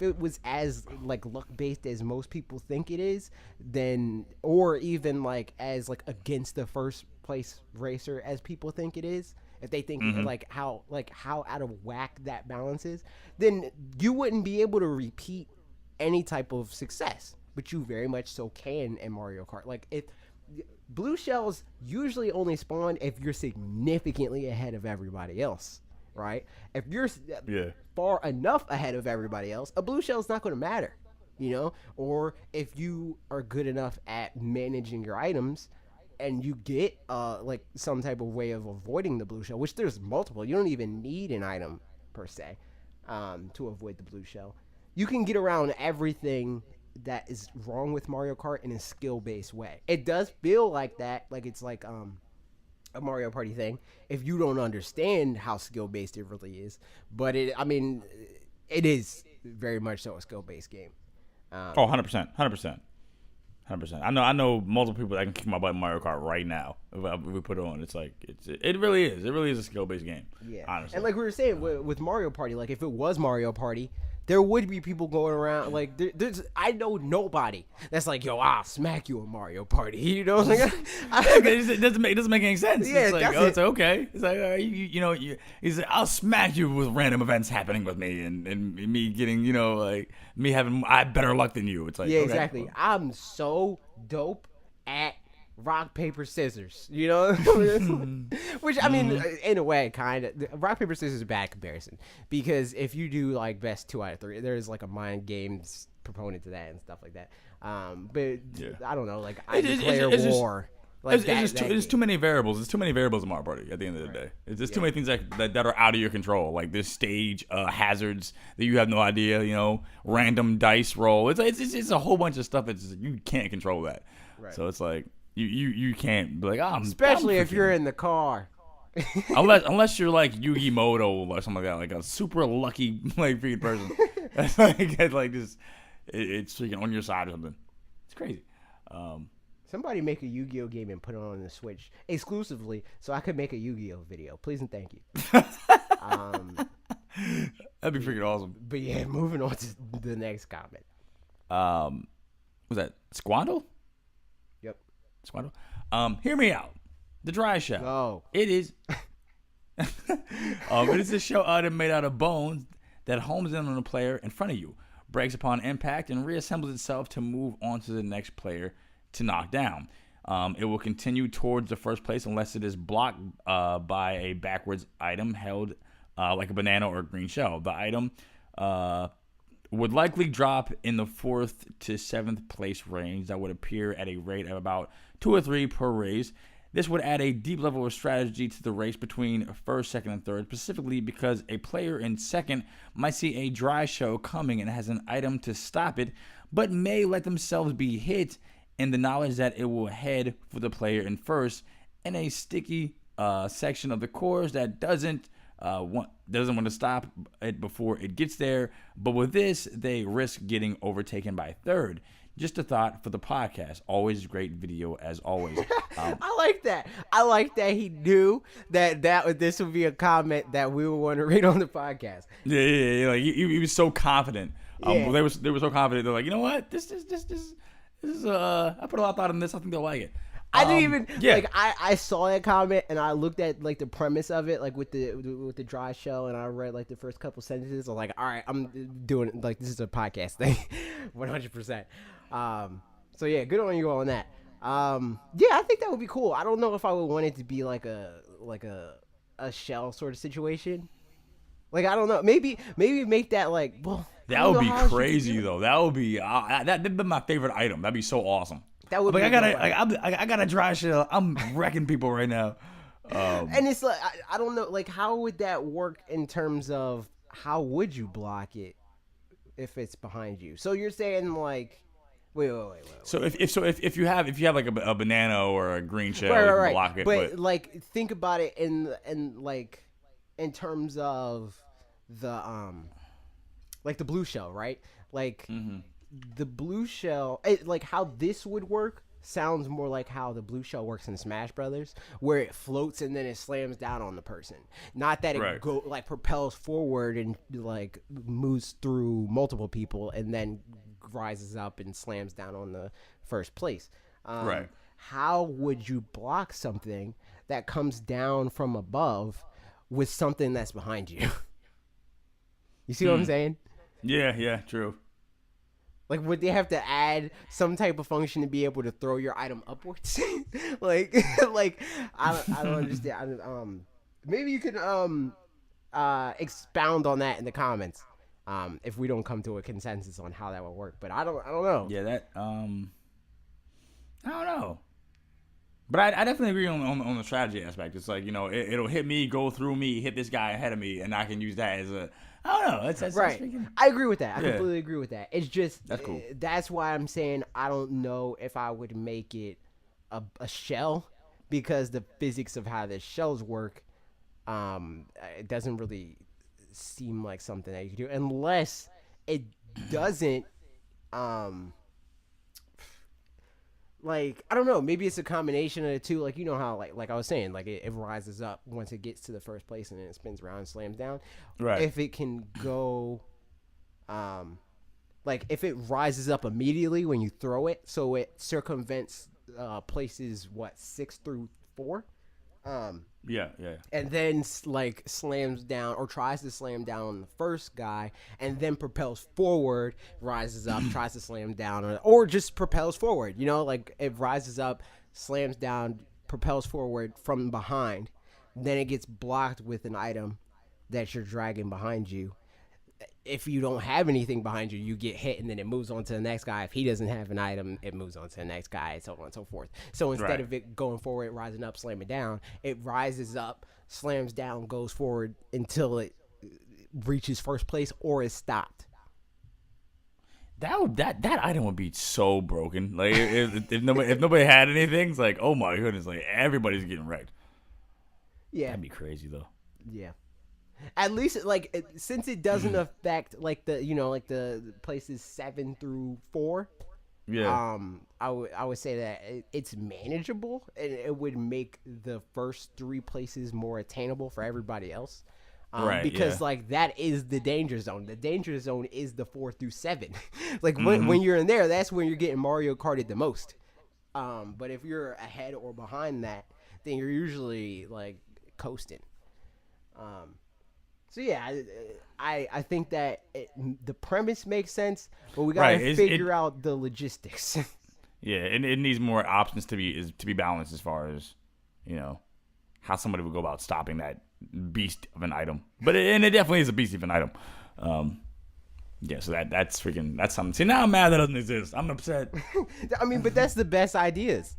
it was as like luck based as most people think it is, then or even like as like against the first place racer as people think it is, if they think like how out of whack that balance is, then you wouldn't be able to repeat any type of success. But you very much so can in Mario Kart. Like blue shells usually only spawn if you're significantly ahead of everybody else, right? If you're far enough ahead of everybody else, a blue shell is not going to matter, you know? Or if you are good enough at managing your items and you get like some type of way of avoiding the blue shell, which there's multiple. You don't even need an item per se to avoid the blue shell. You can get around everything that is wrong with Mario Kart in a skill-based way. It does feel like that, like it's like a Mario Party thing, if you don't understand how skill-based it really is. But it is very much so a skill-based game. 100%. I know multiple people that can kick my butt in Mario Kart right now if we put it on. It's like it really is. It really is a skill-based game. Yeah. Honestly. And like we were saying with Mario Party, like if it was Mario Party, there would be people going around like I know nobody that's like, yo, I'll smack you in Mario Party. You know, like, it doesn't make any sense. Yeah, it's like, it's okay. It's like, he's like, I'll smack you with random events happening with me and me getting, like me having better luck than you. It's like, yeah, okay, exactly. well. I'm so dope at rock, paper, scissors, you know? Which, I mean, in a way, kind of. Rock, paper, scissors is a bad comparison. Because if you do, like, best 2 out of 3, there's, like, a mind games proponent to that and stuff like that. But, I don't know, like, I declare war. There's too many variables. There's too many variables in Mario Party at the end of the day. There's too many things that are out of your control. Like this stage hazards that you have no idea, random dice roll. It's a whole bunch of stuff that you can't control that. Right. So it's like, You can't be like, especially if you're in the car. unless you're like Yugi Moto or something like that, like a super lucky like freaking person. That's like just it's freaking on your side or something. It's crazy. Somebody make a Yu-Gi-Oh game and put it on the Switch exclusively, so I could make a Yu-Gi-Oh video. Please and thank you. That'd be freaking awesome. But yeah, moving on to the next comment. Was that Squandle? Hear me out. The dry shell. Oh. It is. It is a shell item made out of bones that homes in on a player in front of you, breaks upon impact, and reassembles itself to move on to the next player to knock down. It will continue towards the first place unless it is blocked by a backwards item held like a banana or a green shell. The item would likely drop in the 4th to 7th place range that would appear at a rate of about 2 or 3 per race. This would add a deep level of strategy to the race between 1st, 2nd, and 3rd, specifically because a player in 2nd might see a dry shell coming and has an item to stop it, but may let themselves be hit in the knowledge that it will head for the player in 1st in a sticky section of the course that doesn't want to stop it before it gets there. But with this, they risk getting overtaken by 3rd. Just a thought for the podcast. Always great video as always. I like that. I like that he knew that this would be a comment that we would want to read on the podcast. Yeah. Like he was so confident. They were so confident. They're like, you know what? This is I put a lot of thought in this. I think they'll like it. I didn't even like. I saw that comment and I looked at like the premise of it, like with the dry shell, and I read like the first couple sentences. I was like, all right, I'm doing it. Like this is a podcast thing, 100%. So yeah, good on you on that. Yeah, I think that would be cool. I don't know if I would want it to be like a shell sort of situation. Like I don't know. Maybe make that like That would be crazy though. That would be that'd be my favorite item. That'd be so awesome. That would. Like I got a dry shell. I'm wrecking people right now. And it's like I don't know. Like how would that work in terms of how would you block it if it's behind you? So you're saying like. Wait. So if you have like a banana or a green shell, you can block it. But like think about it in like in terms of the like the blue shell, right? Like the blue shell, like how this would work sounds more like how the blue shell works in Smash Brothers, where it floats and then it slams down on the person. Not that it propels forward and like moves through multiple people and then rises up and slams down on the first place. How would you block something that comes down from above with something that's behind you? You see what I'm saying? Yeah, true. Like, would they have to add some type of function to be able to throw your item upwards? like, like I don't understand. Maybe you could expound on that in the comments. If we don't come to a consensus on how that would work, but I don't know. Yeah, that I don't know. But I definitely agree on the strategy aspect. It's like, it'll hit me, go through me, hit this guy ahead of me, and I can use that as a. I don't know. That's right. I agree with that. I completely agree with that. It's just that's cool. That's why I'm saying I don't know if I would make it a shell, because the physics of how the shells work, it doesn't really seem like something that you can do unless it doesn't. Like, I don't know, maybe it's a combination of the two. Like, you know how, like I was saying, like it rises up once it gets to the first place and then it spins around and slams down. Right. If it can go, like if it rises up immediately when you throw it, so it circumvents places 6 through 4. Yeah. And then like slams down or tries to slam down on the first guy, and then propels forward, rises up, tries to slam down, or just propels forward. Like it rises up, slams down, propels forward from behind, then it gets blocked with an item that you're dragging behind you. If you don't have anything behind you, you get hit, and then it moves on to the next guy. If he doesn't have an item, it moves on to the next guy, and so on and so forth. So instead of it going forward, rising up, slamming down, it rises up, slams down, goes forward until it reaches first place or is stopped. That item would be so broken. Like if nobody had anything, it's like, oh my goodness, like everybody's getting wrecked. Yeah, that'd be crazy though. Yeah. At least, since it doesn't affect the places 7 through 4. Yeah. I would say that it's manageable, and it would make the first 3 places more attainable for everybody else. Right. Because that is the danger zone. The danger zone is the 4 through 7. When you're in there, that's when you're getting Mario Karted the most. But if you're ahead or behind that, then you're usually coasting. So yeah, I think that the premise makes sense, but we gotta figure out the logistics. Yeah, it needs more options to be balanced as far as how somebody would go about stopping that beast of an item. But it definitely is a beast of an item. Yeah, so that's something. See, now I'm mad that doesn't exist. I'm upset. I mean, but that's the best ideas.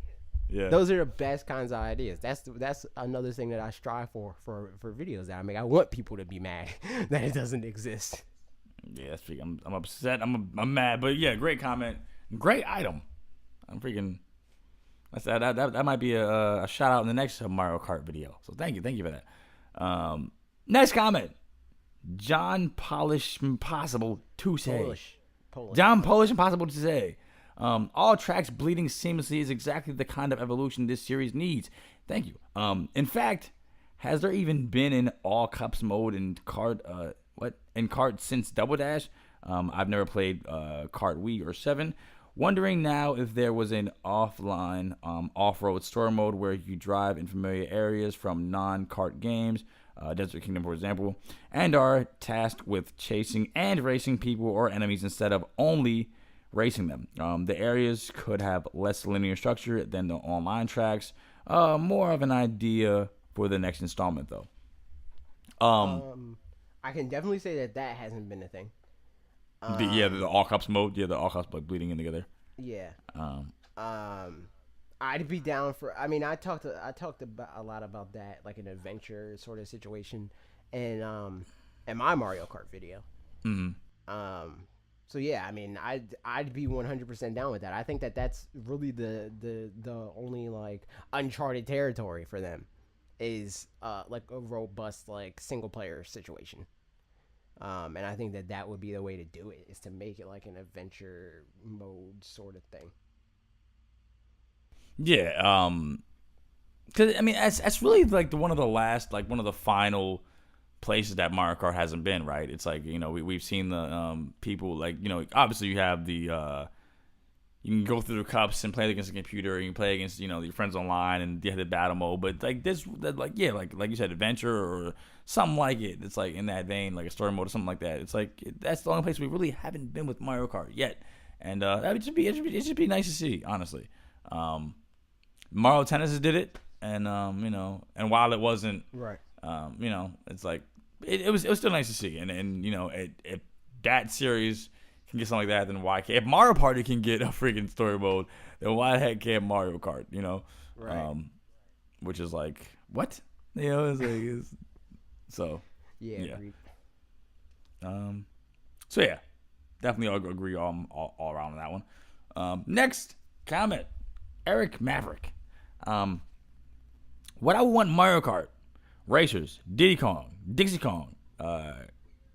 Yeah, those are the best kinds of ideas. That's another thing that I strive for videos that I make. I want people to be mad that it doesn't exist. Yeah, that's freaking. I'm upset. I'm mad. But yeah, great comment, great item. I'm freaking. That might be a shout out in the next Mario Kart video. So thank you for that. Next comment, John Polish Impossible to say. Polish. John Polish Impossible to say. All tracks bleeding seamlessly is exactly the kind of evolution this series needs. Thank you. In fact, has there even been an all cups mode in kart? Kart since Double Dash? I've never played Kart Wii or 7. Wondering now if there was an offline off-road story mode where you drive in familiar areas from non-kart games, Desert Kingdom for example, and are tasked with chasing and racing people or enemies instead of only racing them. The areas could have less linear structure than the online tracks. More of an idea for the next installment, though. I can definitely say that hasn't been a thing. The all cups mode. Yeah, the all cups bleeding in together. Yeah. I'd be down for. I mean, I talked about a lot about that, like an adventure sort of situation, and in my Mario Kart video. Mm-hmm. So yeah, I mean, I'd be 100% down with that. I think that's really the only uncharted territory for them is a robust single player situation. And I think that would be the way to do it, is to make it like an adventure mode sort of thing. Yeah, because I mean, that's really one of the final places that Mario Kart hasn't been, right? It's we've seen the people obviously you have the you can go through the cups and play against the computer, you can play against your friends online and you have the battle mode, but like you said, adventure or something like it. It's in that vein, like a story mode or something like that. It's that's the only place we really haven't been with Mario Kart yet, And it should be nice to see, honestly. Mario Tennis did it, and and while it wasn't right, it's like it was still nice to see, and if that series can get something like that, then why can't if Mario Party can get a freaking story mode, then why the heck can't Mario Kart? Right. Which is like what it's so yeah. So yeah, definitely agree all around on that one. Next comment, Eric Maverick. What I want Mario Kart, Racers, Diddy Kong, Dixie Kong,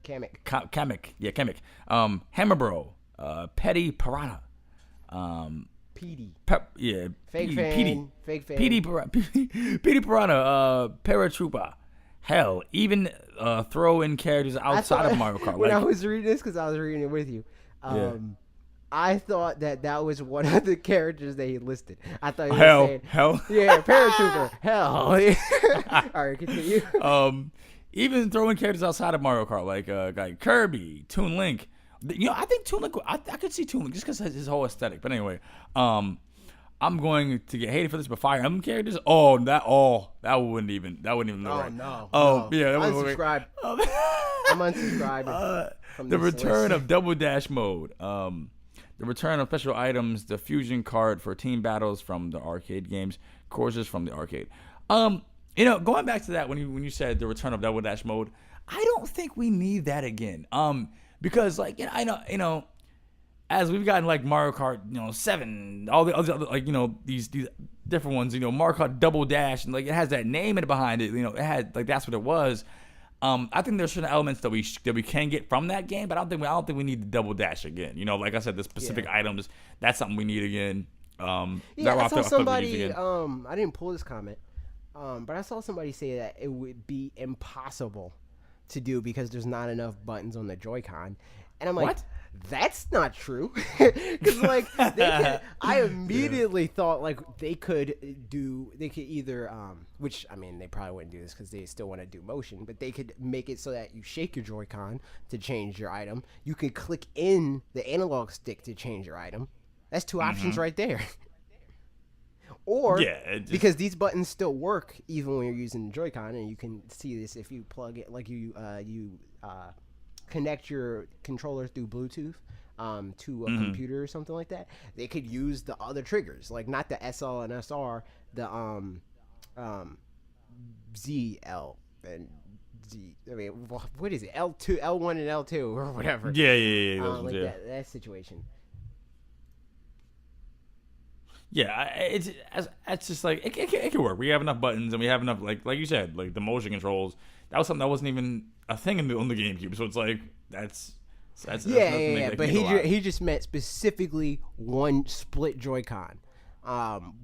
Kamek, Hammer Bro, Petty Piranha, PD. Fake fan. Petey Piranha, Paratroopa, hell, even throw in characters outside of Mario Kart. When I was reading this, because I was reading it with you, I thought that was one of the characters that he listed. I thought he was saying, hell, yeah, Paratrooper, hell. All right, continue. Even throwing characters outside of Mario Kart, like Kirby, Toon Link. I think Toon Link. I could see Toon Link just because his whole aesthetic. But anyway, I'm going to get hated for this, but Fire Emblem characters. That wouldn't even. Right. No. Yeah. Unsubscribe. I'm unsubscribing. The return of Double Dash mode. The return of special items. The fusion card for team battles from the arcade games. Courses from the arcade. Going back to that when you said the return of Double Dash mode, I don't think we need that again. Because I know, as we've gotten like Mario Kart, 7, all the other these different ones, Mario Kart Double Dash, and it has that name behind it. It had that's what it was. I think there's certain elements that we can get from that game, but I don't think we need the Double Dash again. Like I said, the specific items, that's something we need again. I saw somebody. I didn't pull this comment. But I saw somebody say that it would be impossible to do because there's not enough buttons on the Joy-Con. And I'm like, what? That's not true. Because, I immediately thought, they could either, which, I mean, they probably wouldn't do this because they still want to do motion, but they could make it so that you shake your Joy-Con to change your item. You could click in the analog stick to change your item. That's two options right there. Or because these buttons still work even when you're using the Joy-Con, and you can see this if you plug it, you connect your controller through Bluetooth to a computer or something like that. They could use the other triggers, not the SL and SR, the ZL and Z. I mean, what is it? L1 and L2 or whatever. Yeah. That situation. Yeah, it's just it can work. We have enough buttons and we have enough like you said, the motion controls. That was something that wasn't even a thing on the GameCube. So it's that's But he just meant specifically one split Joy-Con,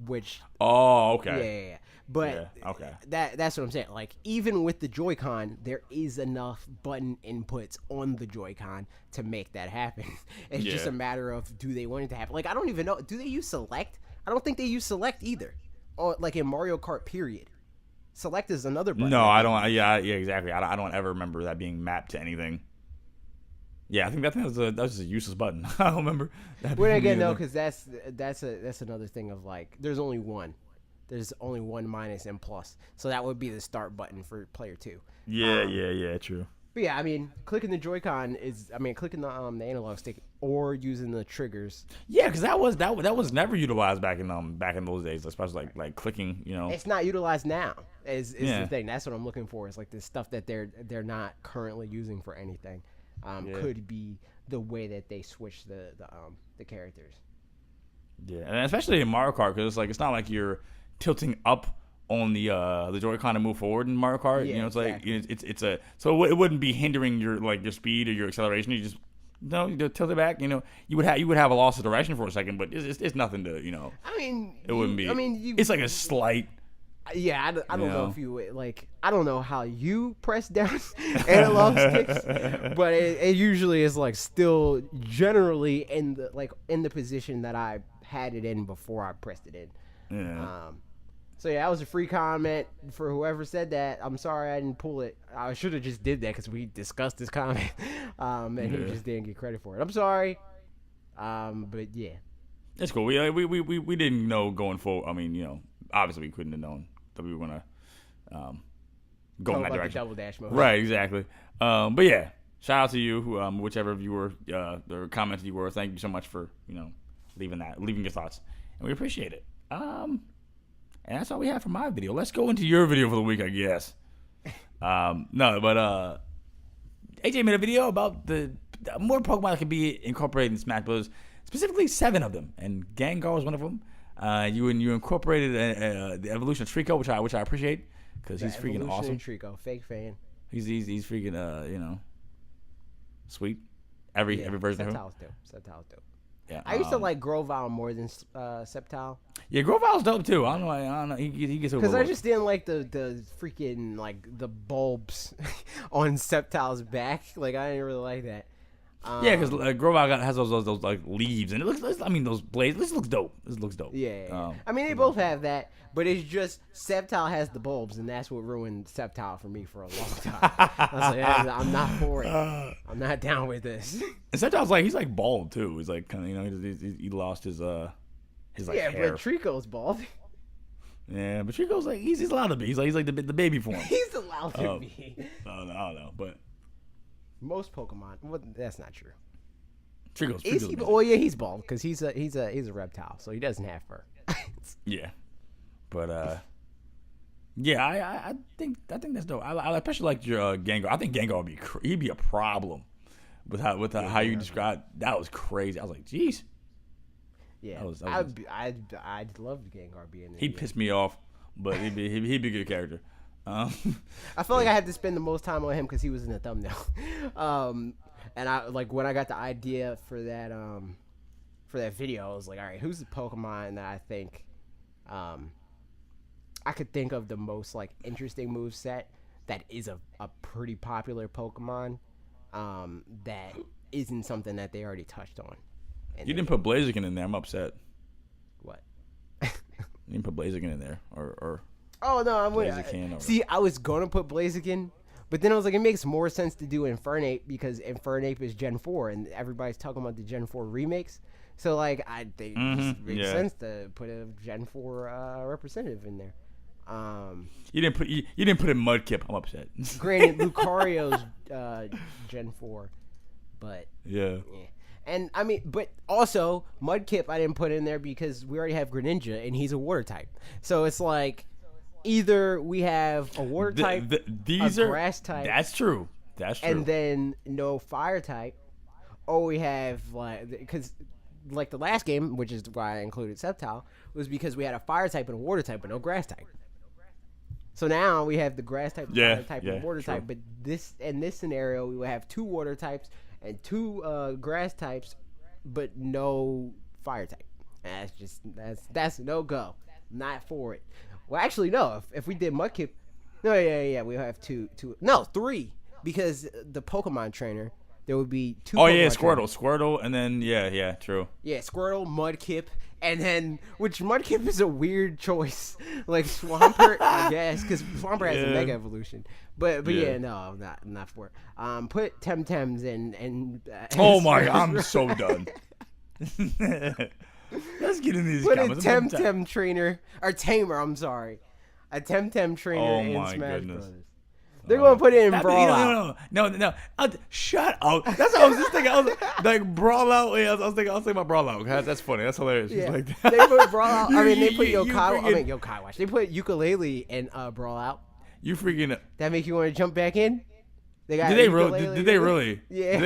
which. Oh, okay. Yeah. But okay. That's what I'm saying. Even with the Joy-Con, there is enough button inputs on the Joy-Con to make that happen. It's just a matter of, do they want it to happen? I don't even know. Do they use Select? I don't think they use Select either. Or in Mario Kart, period. Select is another button. No, I don't. Yeah, exactly. I don't ever remember that being mapped to anything. Yeah, I think that was just a useless button. I don't remember. Well, again, no, because that's another thing of there's only one. There's only one minus and plus. So that would be the start button for player 2. Yeah, true. But yeah, I mean, clicking the Joy-Con clicking the analog stick or using the triggers. Yeah, because that was never utilized back in those days, especially like clicking. It's not utilized now. Is the thing. That's what I'm looking for. Is the stuff that they're not currently using for anything. Could be the way that they switch the characters. Yeah, and especially in Mario Kart, because it's not like you're tilting up on the Joy-Con to move forward in Mario Kart. Yeah, it's exactly. so it wouldn't be hindering your speed or your acceleration. You just you tilt it back. You would have a loss of direction for a second, but it's nothing to I mean, it wouldn't be. I mean, it's a slight. Yeah, I don't know if you I don't know how you press down analog sticks, but it usually is still generally in the position that I had it in before I pressed it in. Yeah. So yeah, that was a free comment for whoever said that. I'm sorry I didn't pull it. I should have just did that because we discussed this comment, and he just didn't get credit for it. I'm sorry. But yeah. It's cool. We didn't know going forward. I mean, obviously we couldn't have known that we were gonna go in that direction. The double dash mode. Right, exactly. But yeah, shout out to you, whichever viewer or comments you were. Thank you so much for leaving your thoughts, and we appreciate it. And that's all we have for my video. Let's go into your video for the week, I guess. AJ made a video about the more Pokemon that can be incorporated in Smash Bros. Specifically 7 of them, and Gengar was one of them. You incorporated the evolution of Trico, which I appreciate because he's freaking awesome. Trico, fake fan. He's freaking sweet. Every version of him. Sceptile's dope. Yeah, I used to like Grovyle more than Sceptile. Yeah, Grovyle's dope too. I don't know. He gets overlooked. Because I just didn't like the freaking like the bulbs on Sceptile's back. Like I didn't really like that. Yeah, because Grovyle has those like leaves, and it looks. I mean, those blades. This looks dope. Yeah. I mean, they both have that, but it's just Sceptile has the bulbs, and that's what ruined Sceptile for me for a long time. I was like, I'm not for it. I'm not down with this. And Sceptile's he's like bald too. He's like kind of he lost his hair. Yeah, but Trico's bald. Yeah, but Trico's he's allowed to be. He's like the baby form. He's allowed to be. I don't know, but. Most Pokemon, well, that's not true. Trico's he's bald because he's a reptile, so he doesn't have fur. Yeah, but yeah, I think that's dope. I especially like your Gengar. I think Gengar he'd be a problem with how you described. That was crazy. I was like, jeez. Yeah, I'd love Gengar being. He'd piss me off, but he'd be a good character. I felt like I had to spend the most time on him because he was in the thumbnail. And I when I got the idea for that video, I was like, all right, who's the Pokemon that I think I could think of the most interesting moveset that is a pretty popular Pokemon that isn't something that they already touched on. You didn't put Blaziken in there. I'm upset. What? You didn't put Blaziken in there, or oh no, I'm with. See, I was gonna put Blaziken, but then I was like, it makes more sense to do Infernape because Infernape is Gen 4, and everybody's talking about the Gen 4 remakes. So I think it just makes sense to put a Gen 4 representative in there. You didn't put in Mudkip. I'm upset. Granted, Lucario's Gen 4, but yeah. And I mean, but also Mudkip I didn't put in there because we already have Greninja and he's a water type. So it's either we have a water type, a grass type. That's true. And then no fire type, or we have because the last game, which is why I included Sceptile, was because we had a fire type and a water type, but no grass type. So now we have the grass type, fire type, and water type. But in this scenario, we would have 2 water types and 2 grass types, but no fire type. That's no go. Not for it. Well, actually, no. If we did Mudkip, we have 3 because the Pokemon trainer there would be 2. Oh yeah, Squirtle, and then true. Yeah, Squirtle, Mudkip, and then which Mudkip is a weird choice, Swampert, I guess, because Swampert has a Mega Evolution. But no, not for it. Put Temtems and oh my, I'm so done. Let's get in these comments. Put a Temtem trainer or tamer. I'm sorry, a Temtem trainer in Smash Bros. They're gonna put it in Brawl Out. No. Shut up. That's what I was just thinking. I was Brawl Out. Yeah, I was thinking about Brawl Out. That's funny. That's hilarious. Yeah. They put Brawl Out. They put Yokai Watch. They put Ukulele in Brawl Out. You freaking. That make you want to jump back in? Did they really? Yeah. Did they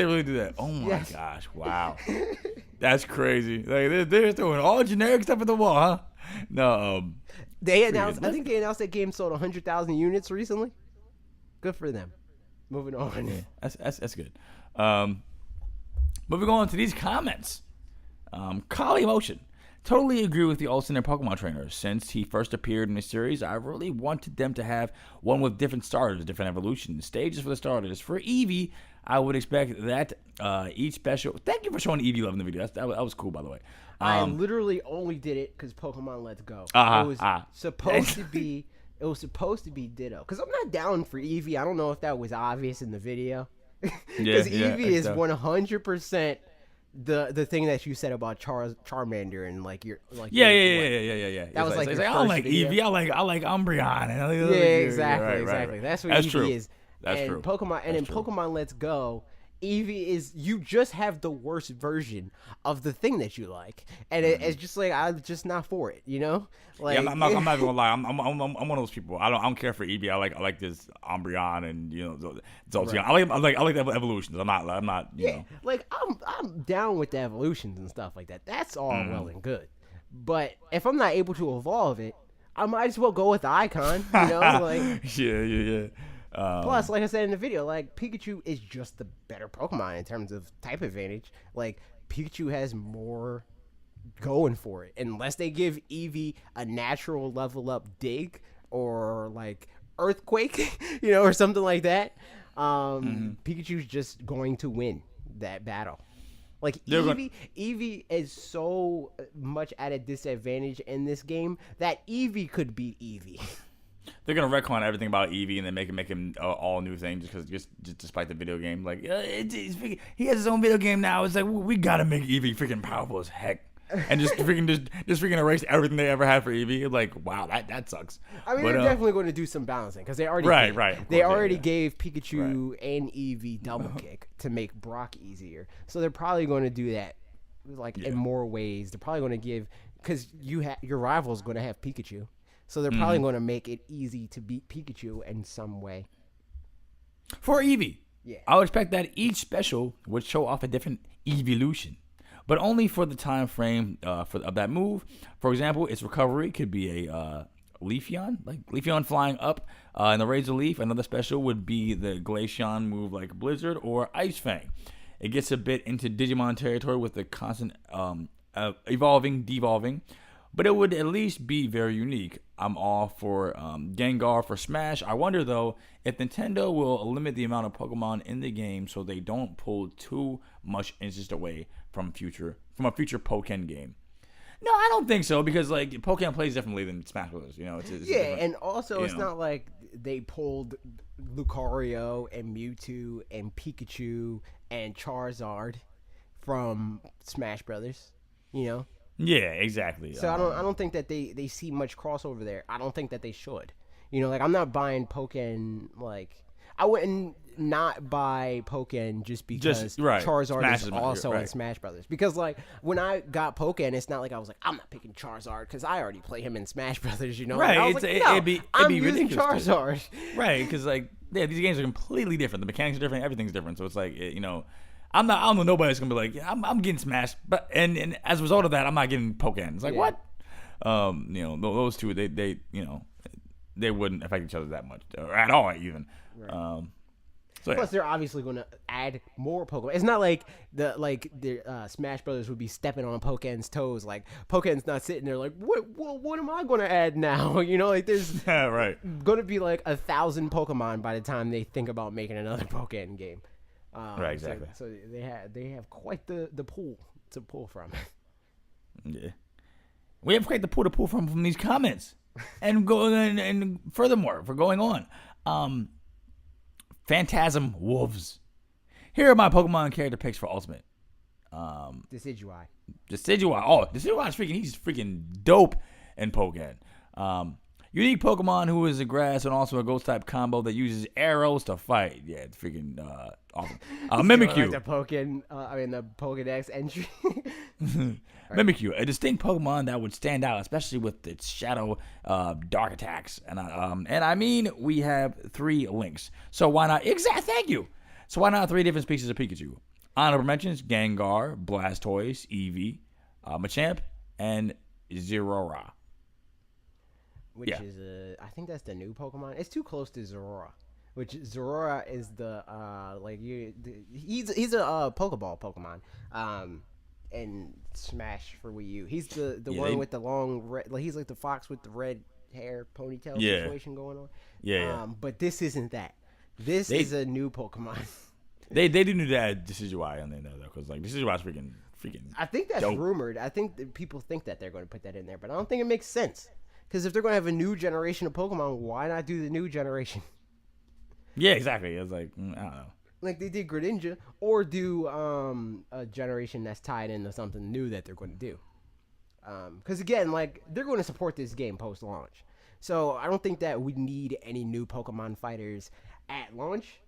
really do that? Oh my gosh! Wow. That's crazy. They're throwing all generic stuff at the wall, huh? No. They announced. I think they announced that game sold 100,000 units recently. Good for them. Moving on. Yeah, that's good. Moving on to these comments. Kali Emotion. Totally agree with the Olsen and Pokemon trainers. Since he first appeared in the series, I really wanted them to have one with different starters, different evolutions, stages for the starters. For Eevee, I would expect that each special. Thank you for showing Eevee love in the video. That was cool, by the way. I literally only did it because Pokemon Let's Go. It was supposed to be. It was supposed to be Ditto. Because I'm not down for Eevee. I don't know if that was obvious in the video. Because Eevee is 100% the thing that you said about Charmander and like your Yeah. That was like it's your I don't first like video. Eevee. I like Umbreon. And Yeah, exactly. Right. That's what That's Eevee true. is. That's and true. Pokemon, and in Pokemon Let's Go, Eevee is you just have the worst version of the thing that you like, and it's just like I'm just not for it, you know. Like, I'm not gonna lie. I'm one of those people. I don't care for Eevee. I like this Umbreon and Jolteon. Right. I like the evolutions. I'm not you know. Like I'm down with the evolutions and stuff like that. That's all well and good, but if I'm not able to evolve it, I might as well go with the icon, you know. Like yeah. Plus, like I said in the video, like Pikachu is just the better Pokemon in terms of type advantage. Like Pikachu has more going for it, unless they give Eevee a natural level up dig or like Earthquake, you know, or something like that. Pikachu's just going to win that battle. Like Eevee is so much at a disadvantage in this game that Eevee could beat Eevee. They're gonna retcon everything about Eevee and then make him all new thing just despite the video game. Like he has his own video game now. It's like we gotta make Eevee freaking powerful as heck, and just freaking erase everything they ever had for Eevee. Like wow, that sucks. I mean, they're definitely going to do some balancing because they already gave Pikachu and Eevee double kick to make Brock easier. So they're probably going to do that in more ways. They're probably going to give because your rival's going to have Pikachu. So they're probably going to make it easy to beat Pikachu in some way. For Eevee, yeah, I would expect that each special would show off a different evolution, but only for the time frame of that move. For example, its recovery could be a Leafeon, like Leafeon flying up in the Razor Leaf. Another special would be the Glaceon move like Blizzard or Ice Fang. It gets a bit into Digimon territory with the constant evolving, devolving. But it would at least be very unique. I'm all for Gengar for Smash. I wonder, though, if Nintendo will limit the amount of Pokemon in the game so they don't pull too much interest away from a future Pokken game. No, I don't think so, because like Pokemon plays differently than Smash Bros. You know, it's and also it's not like they pulled Lucario and Mewtwo and Pikachu and Charizard from Smash Brothers. You know. Yeah, exactly. So I don't think that they see much crossover there. I don't think that they should. You know, like I'm not buying Pokken. Like I wouldn't not buy Pokken just because Charizard is also in Smash Brothers. Because like when I got Pokken, it's not like I was like I'm not picking Charizard because I already play him in Smash Brothers. You know, right? Like, it'd be using Charizard. Right? Because like these games are completely different. The mechanics are different. Everything's different. So it's like I don't know. Nobody's gonna be like, yeah, I'm getting smashed, but and as a result of that, I'm not getting Pokemon. It's like what? Those two, they wouldn't affect each other that much or at all, even. Right. Plus, they're obviously going to add more Pokemon. It's not like the Smash Brothers would be stepping on Pokemon's toes. Like Pokemon's not sitting there like, what am I going to add now? You know, like there's going to be like 1,000 Pokemon by the time they think about making another Pokemon game. Right, exactly. So they have quite the pool to pull from. Yeah, we have quite the pool to pull from these comments, and furthermore, for going on, Phantasm Wolves. Here are my Pokemon character picks for Ultimate. Decidueye. Oh, Decidueye he's freaking dope in Pokemon. Unique Pokemon who is a grass and also a ghost type combo that uses arrows to fight. Yeah, it's freaking awesome. Mimikyu. Like the Pokedex entry. Mimikyu, a distinct Pokemon that would stand out, especially with its shadow dark attacks. And I mean, we have 3 links. So why not? Thank you. So why not 3 different species of Pikachu? Honorable mentions: Gengar, Blastoise, Eevee, Machamp, and Zeraora. Which is I think that's the new Pokemon. It's too close to Zeraora. Which Zeraora is he's a Pokeball Pokemon. And Smash for Wii U. He's the one with the long red. Like he's like the fox with the red hair ponytail situation going on. Yeah. But this isn't that. This is a new Pokemon. They do need to add Decidueye on there though, because like Decidueye's freaking. I think that's dope. Rumored. I think that people think that they're going to put that in there, but I don't think it makes sense. Because if they're going to have a new generation of Pokemon, why not do the new generation? Yeah, exactly. It's like I don't know. like they did Greninja, or do a generation that's tied into something new that they're going to do. Because again, like they're going to support this game post launch, so I don't think that we need any new Pokemon fighters at launch.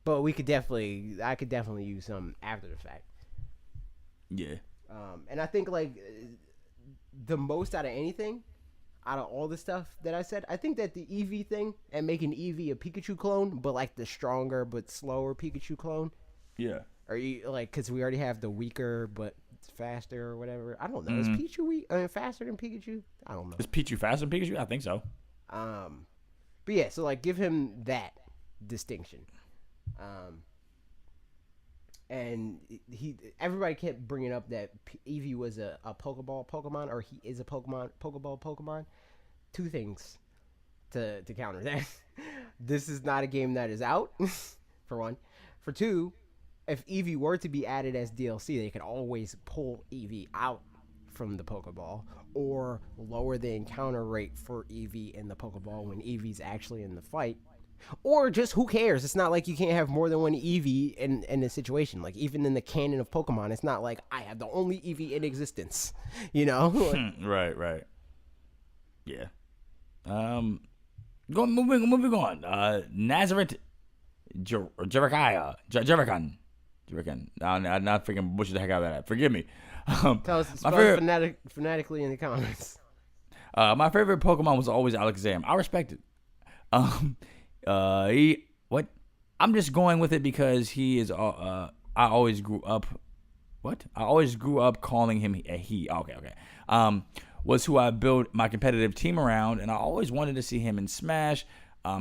But I could definitely use some after the fact. Yeah. And I think like the most out of all the stuff that I said, I think that the Eevee thing and making Eevee a Pikachu clone, but like the stronger but slower Pikachu clone. Yeah. Or you like because we already have the weaker but faster or whatever. I don't know. Is Pichu faster than Pikachu? I don't know. Is Pichu faster than Pikachu? I think so. But yeah, so like give him that distinction. And everybody kept bringing up that Eevee was a Pokeball Pokemon, or he is a Pokeball Pokemon. Two things to counter that. This is not a game that is out, for one. For two, if Eevee were to be added as DLC, they could always pull Eevee out from the Pokeball or lower the encounter rate for Eevee in the Pokeball when Eevee's actually in the fight. Or just who cares? It's not like you can't have more than one Eevee in a situation. Like even in the canon of Pokemon, it's not like I have the only Eevee in existence. You know? Right. Yeah. Moving on. Nazareth Jerichiah. Jerican. I'm not freaking butchered the heck out of that. Forgive me. Tell us to phonetically in the comments. My favorite Pokemon was always Alakazam. I respect it. I'm just going with it because he is. I always grew up. I always grew up calling him a he. Okay. Was who I built my competitive team around, and I always wanted to see him in Smash.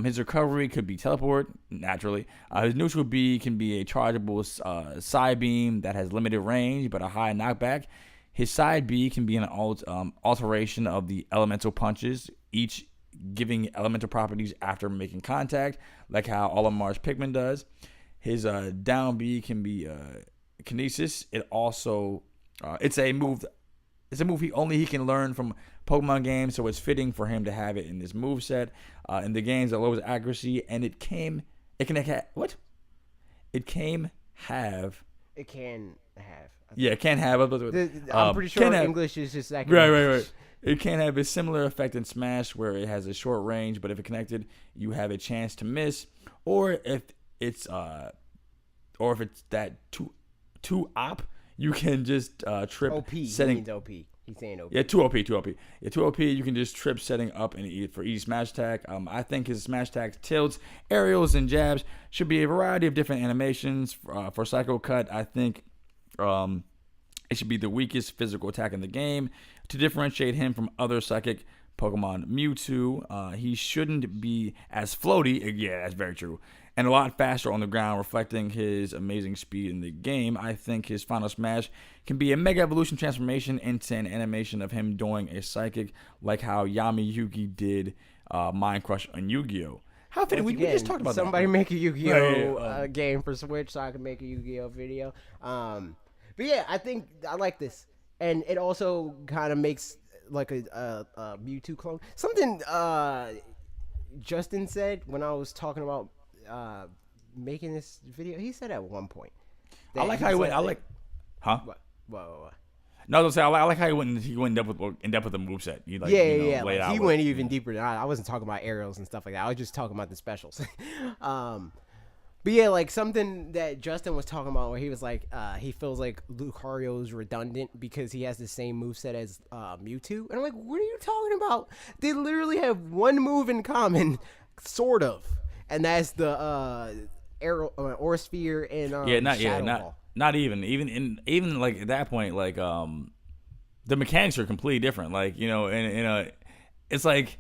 His recovery could be teleport naturally. His neutral B can be a chargeable side beam that has limited range but a high knockback. His side B can be an alteration of the elemental punches, each giving elemental properties after making contact, like how Olimar's Pikmin does. His down B can be Kinesis. It also it's a move he can learn from Pokemon games, so it's fitting for him to have it in this move set. In the games that lowers accuracy, and it can have. Yeah, it can have. I'm pretty sure English is just second. Right. It can have a similar effect in Smash where it has a short range, but if it connected, you have a chance to miss. Or if it's that two op, you can just trip OP. setting. He means OP. He's saying OP. Yeah, 2 OP. Yeah, 2 OP. You can just trip setting up and for each smash attack. I think his smash attacks, tilts, aerials, and jabs should be a variety of different animations. For Psycho Cut, I think it should be the weakest physical attack in the game to differentiate him from other psychic Pokemon. Mewtwo, he shouldn't be as floaty. Yeah, that's very true. And a lot faster on the ground, reflecting his amazing speed in the game. I think his final smash can be a Mega Evolution transformation into an animation of him doing a psychic, like how Yami Yugi did Mind Crush on Yu-Gi-Oh! How fitting. We just talked about somebody that. Make a Yu-Gi-Oh! Game for Switch so I can make a Yu-Gi-Oh! Video. But yeah, I think I like this. And it also kind of makes like a Mewtwo clone. Something Justin said when I was talking about making this video, he said at one point. I like how he went. Huh? What? No, I was gonna say I like how he went in depth with the moveset. He Like, he went even deeper than I wasn't talking about aerials and stuff like that. I was just talking about the specials. But yeah, like something that Justin was talking about where he was like, he feels like Lucario's redundant because he has the same moveset as Mewtwo. And I'm like, what are you talking about? They literally have one move in common, sort of. And that's the Aura Sphere and not even like at that point, like the mechanics are completely different. Like, it's like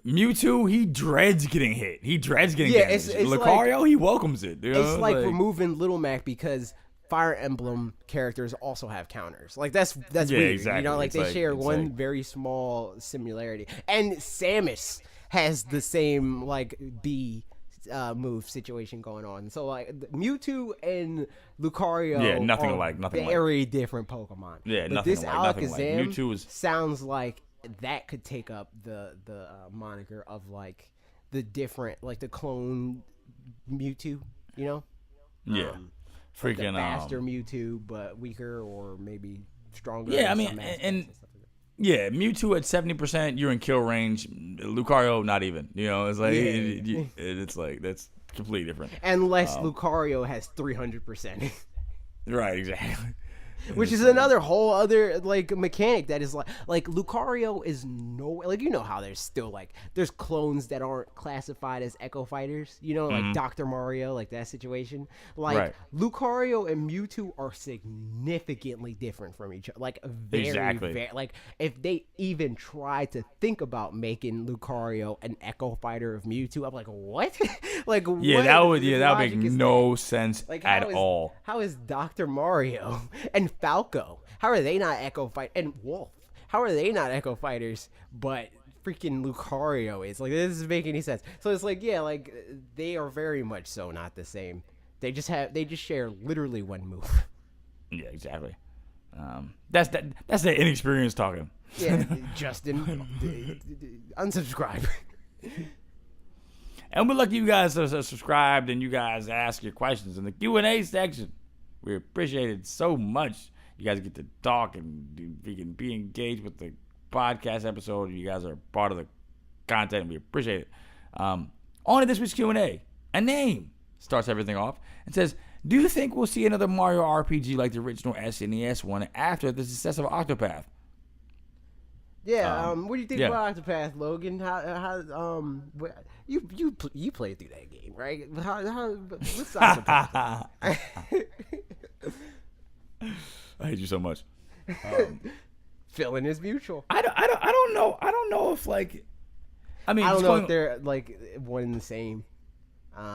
Mewtwo, he dreads getting hit. He dreads getting damaged. Lucario, he welcomes it. It's like removing Little Mac because Fire Emblem characters also have counters. Like that's weird. Exactly. They share one very small similarity. And Samus has the same like B move situation going on. So like Mewtwo and Lucario, nothing are alike. Very different Pokemon. Yeah, but nothing this alike. Alakazam Mewtwo is sounds like that could take up the moniker of like the different, like the clone Mewtwo, Yeah. Like the Freaking faster Mewtwo, but weaker or maybe stronger. Yeah, I in mean, some aspects and stuff like that. yeah, Mewtwo at 70%, you're in kill range. Lucario, not even. You know, it's like it's like that's completely different. Unless Lucario has 300%. Right, exactly. Which is another whole other like mechanic that is like Lucario is like you know how there's still like there's clones that aren't classified as Echo Fighters, you know, like Dr. Mario, like that situation. Like Lucario and Mewtwo are significantly different from each other. Like very like if they even try to think about making Lucario an Echo Fighter of Mewtwo, I'm like, what? Like that would make no sense like, at all. How is Dr. Mario and Falco, how are they not Echo Fight? And Wulff, how are they not Echo Fighters? But freaking Lucario is like, this doesn't make any sense. So it's like, yeah, like they are very much so not the same. They just share literally one move. Yeah, exactly. That's the inexperienced talking. Yeah, Justin, unsubscribe. And we're lucky you guys are subscribed and you guys ask your questions in the Q&A section. We appreciate it so much. You guys get to talk and be engaged with the podcast episode. You guys are part of the content, and we appreciate it. On to this week's Q&A. A name starts everything off and says, do you think we'll see another Mario RPG like the original SNES one after the success of Octopath? Yeah, what do you think about Octopath, Logan? You played through that game, right? What's Octopath? I hate you so much. Feeling is mutual. I don't know. I don't know if like. I mean, I don't know if they're like one and the same.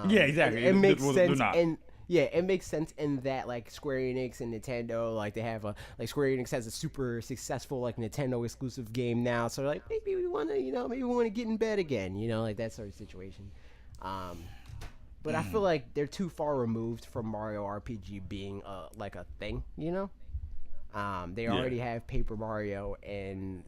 Yeah, exactly. It makes sense, and yeah, it makes sense in that like Square Enix and Nintendo, like they have Square Enix has a super successful like Nintendo exclusive game now, so like maybe we want to get in bed again, like that sort of situation. But I feel like they're too far removed from Mario RPG being like a thing, They already have Paper Mario and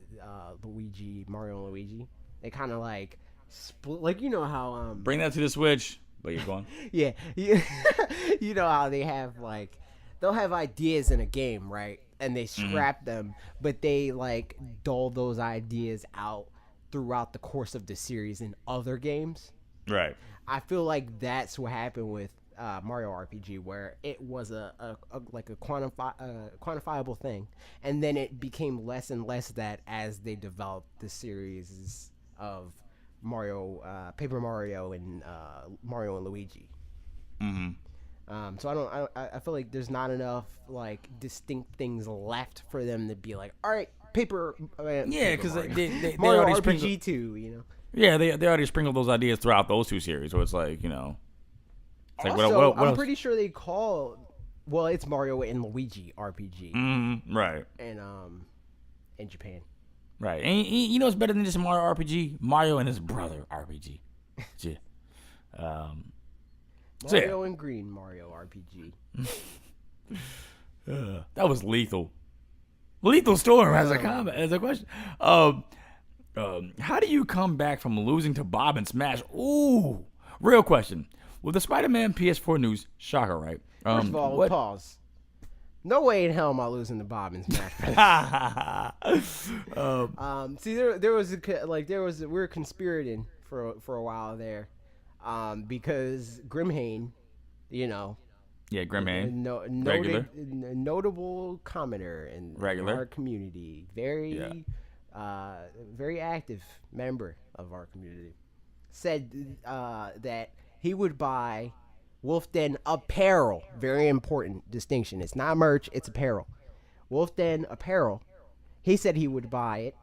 Mario and Luigi. They kind of like split, like how bring that to the Switch. But you're going. Yeah, you know how they have like they'll have ideas in a game, right? And they scrap them, but they like dole those ideas out throughout the course of the series in other games. Right. I feel like that's what happened with Mario RPG, where it was a quantifiable thing, and then it became less and less that as they developed the series of Mario, Paper Mario, and Mario and Luigi. So I feel like there's not enough like distinct things left for them to be like, all right, Paper. Yeah, because they Mario already RPG sprinkled, 2, Yeah, they already sprinkled those ideas throughout those two series, so it's like it's like also, what I'm else? pretty sure they call. Well, it's Mario and Luigi RPG. Right. And in Japan. Right, and you know what's better than just Mario RPG? Mario and his brother RPG. Yeah. Mario and Green Mario RPG. That was lethal. Lethal Storm has a comment, as a question. How do you come back from losing to Bob in Smash? Ooh, real question. With the Spider-Man PS4 news, shocker, right? First of all, pause. No way in hell am I losing to Bob in Smash Bros. See, there was we were conspirating for a while there, because Grimhane, Yeah, Grimhane. Notable commenter in our community, very active member of our community, said that he would buy Wulff Den apparel. Very important distinction. It's not merch, it's apparel. Wulff Den apparel. He said he would buy it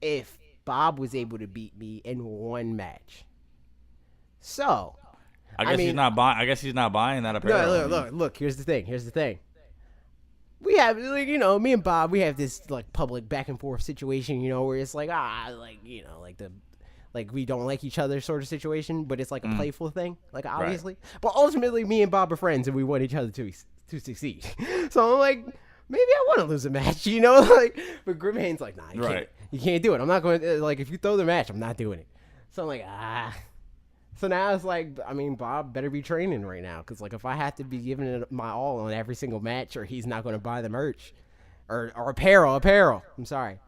if Bob was able to beat me in one match. So, I guess he's not buying. I guess he's not buying that apparel. No, look. Here's the thing. We have, me and Bob, we have this public back and forth situation, where it's we don't like each other sort of situation, but it's like a playful thing, obviously. Right. But ultimately, me and Bob are friends, and we want each other to succeed. So I'm like, maybe I want to lose a match, But Grimhane's like, nah, you can't do it. I'm not going to, if you throw the match, I'm not doing it. So I'm like, So now it's like, I mean, Bob better be training right now, because like if I have to be giving it my all on every single match, or he's not going to buy the merch, or apparel. I'm sorry.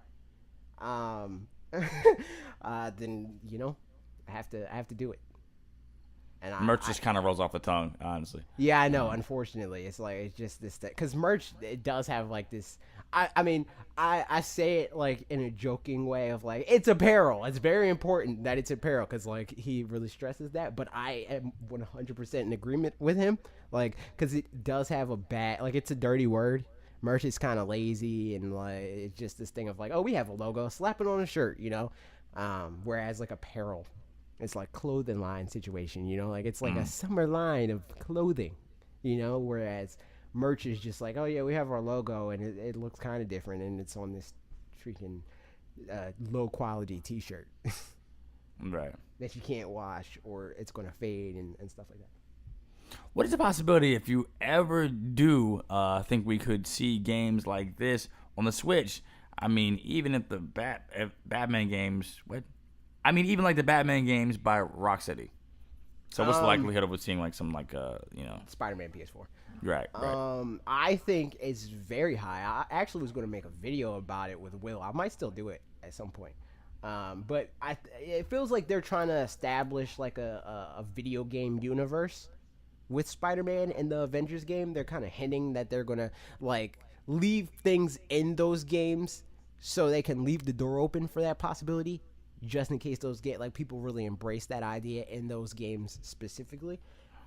Um, then I have to do it. And Merch just kind of rolls off the tongue, honestly. Yeah, I know. Unfortunately, it's just this because merch, it does have like this. I mean, I say it like in a joking way of like, it's apparel. It's very important that it's apparel, because like he really stresses that. But I am 100% in agreement with him, like, because it does have a bad, like, it's a dirty word. Merch is kind of lazy, and like it's just this thing of like, oh, we have a logo, slap it on a shirt, whereas like apparel, it's like clothing line situation, like it's like a summer line of clothing, whereas merch is just like, oh yeah, we have our logo, and it looks kind of different, and it's on this freaking low quality t-shirt Right. that you can't wash, or it's going to fade and stuff like that. What is the possibility, if you ever do think we could see games like this on the Switch? I mean, even if the Batman games, even like the Batman games by Rocksteady. So what's the likelihood of us seeing like some Spider-Man PS4? Right. I think it's very high. I actually was going to make a video about it with Will. I might still do it at some point. But it feels like they're trying to establish like a video game universe with Spider-Man and the Avengers game. They're kind of hinting that they're going to like leave things in those games so they can leave the door open for that possibility, just in case those people really embrace that idea in those games specifically.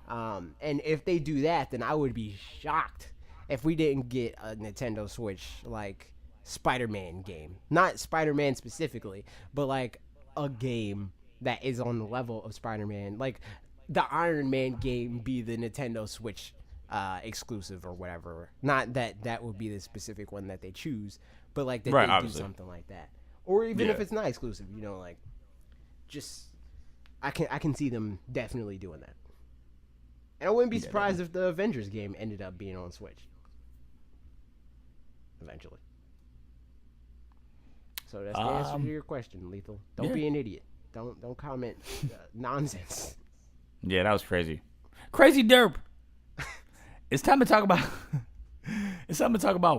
And if they do that, then I would be shocked if we didn't get a Nintendo Switch like Spider-Man game. Not Spider-Man specifically, but like a game that is on the level of Spider-Man. Like the Iron Man game be the Nintendo Switch exclusive or whatever. Not that would be the specific one that they choose, but like that they do something like that. Or even if it's not exclusive, like just I can see them definitely doing that. And I wouldn't be surprised if the Avengers game ended up being on Switch eventually. So that's the answer to your question, Lethal. Don't be an idiot. Don't comment nonsense. Yeah, that was crazy. Crazy derp. It's time to talk about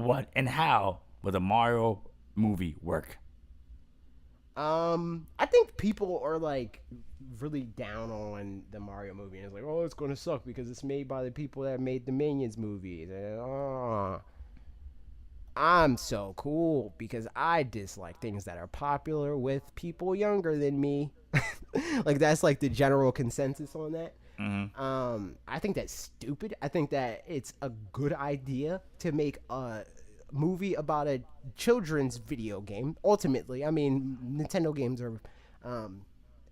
what and how would the Mario movie work. I think people are like really down on the Mario movie, and it's like, oh, it's gonna suck because it's made by the people that made the Minions movies. And, I'm so cool because I dislike things that are popular with people younger than me. Like that's like the general consensus on that. Mm-hmm. I think that's stupid. I think that it's a good idea to make a movie about a children's video game. Ultimately, I mean, Nintendo games are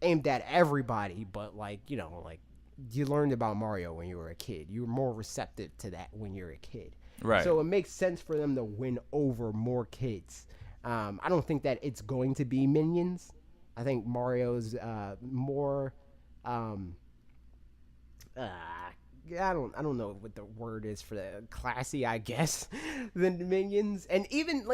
aimed at everybody, but like you learned about Mario when you were a kid. You were more receptive to that when you're a kid. Right. So it makes sense for them to win over more kids. I don't think that it's going to be Minions. I think Mario's more. I don't know what the word is for the classy, I guess, than Minions. And even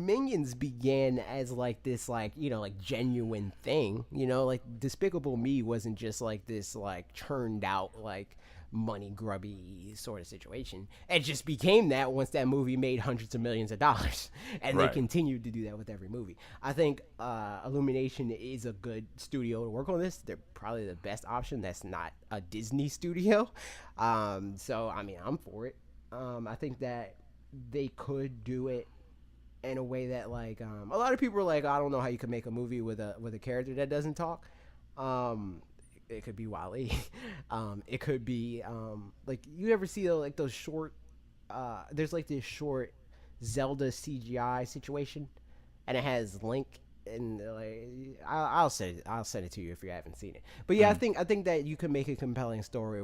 Minions began as like this like genuine thing. Like Despicable Me wasn't just like this like churned out like money grubby sort of situation. It just became that once that movie made hundreds of millions of dollars, and they continued to do that with every movie. I think Illumination is a good studio to work on this. They're probably the best option that's not a Disney studio. So I mean, I'm for it. I think that they could do it in a way that like a lot of people are like, I don't know how you could make a movie with a character that doesn't talk. It could be Wally. It could be like, you ever see like those short there's like this short Zelda CGI situation, and it has Link, and like I'll send it to you if you haven't seen it. But yeah, I think that you can make a compelling story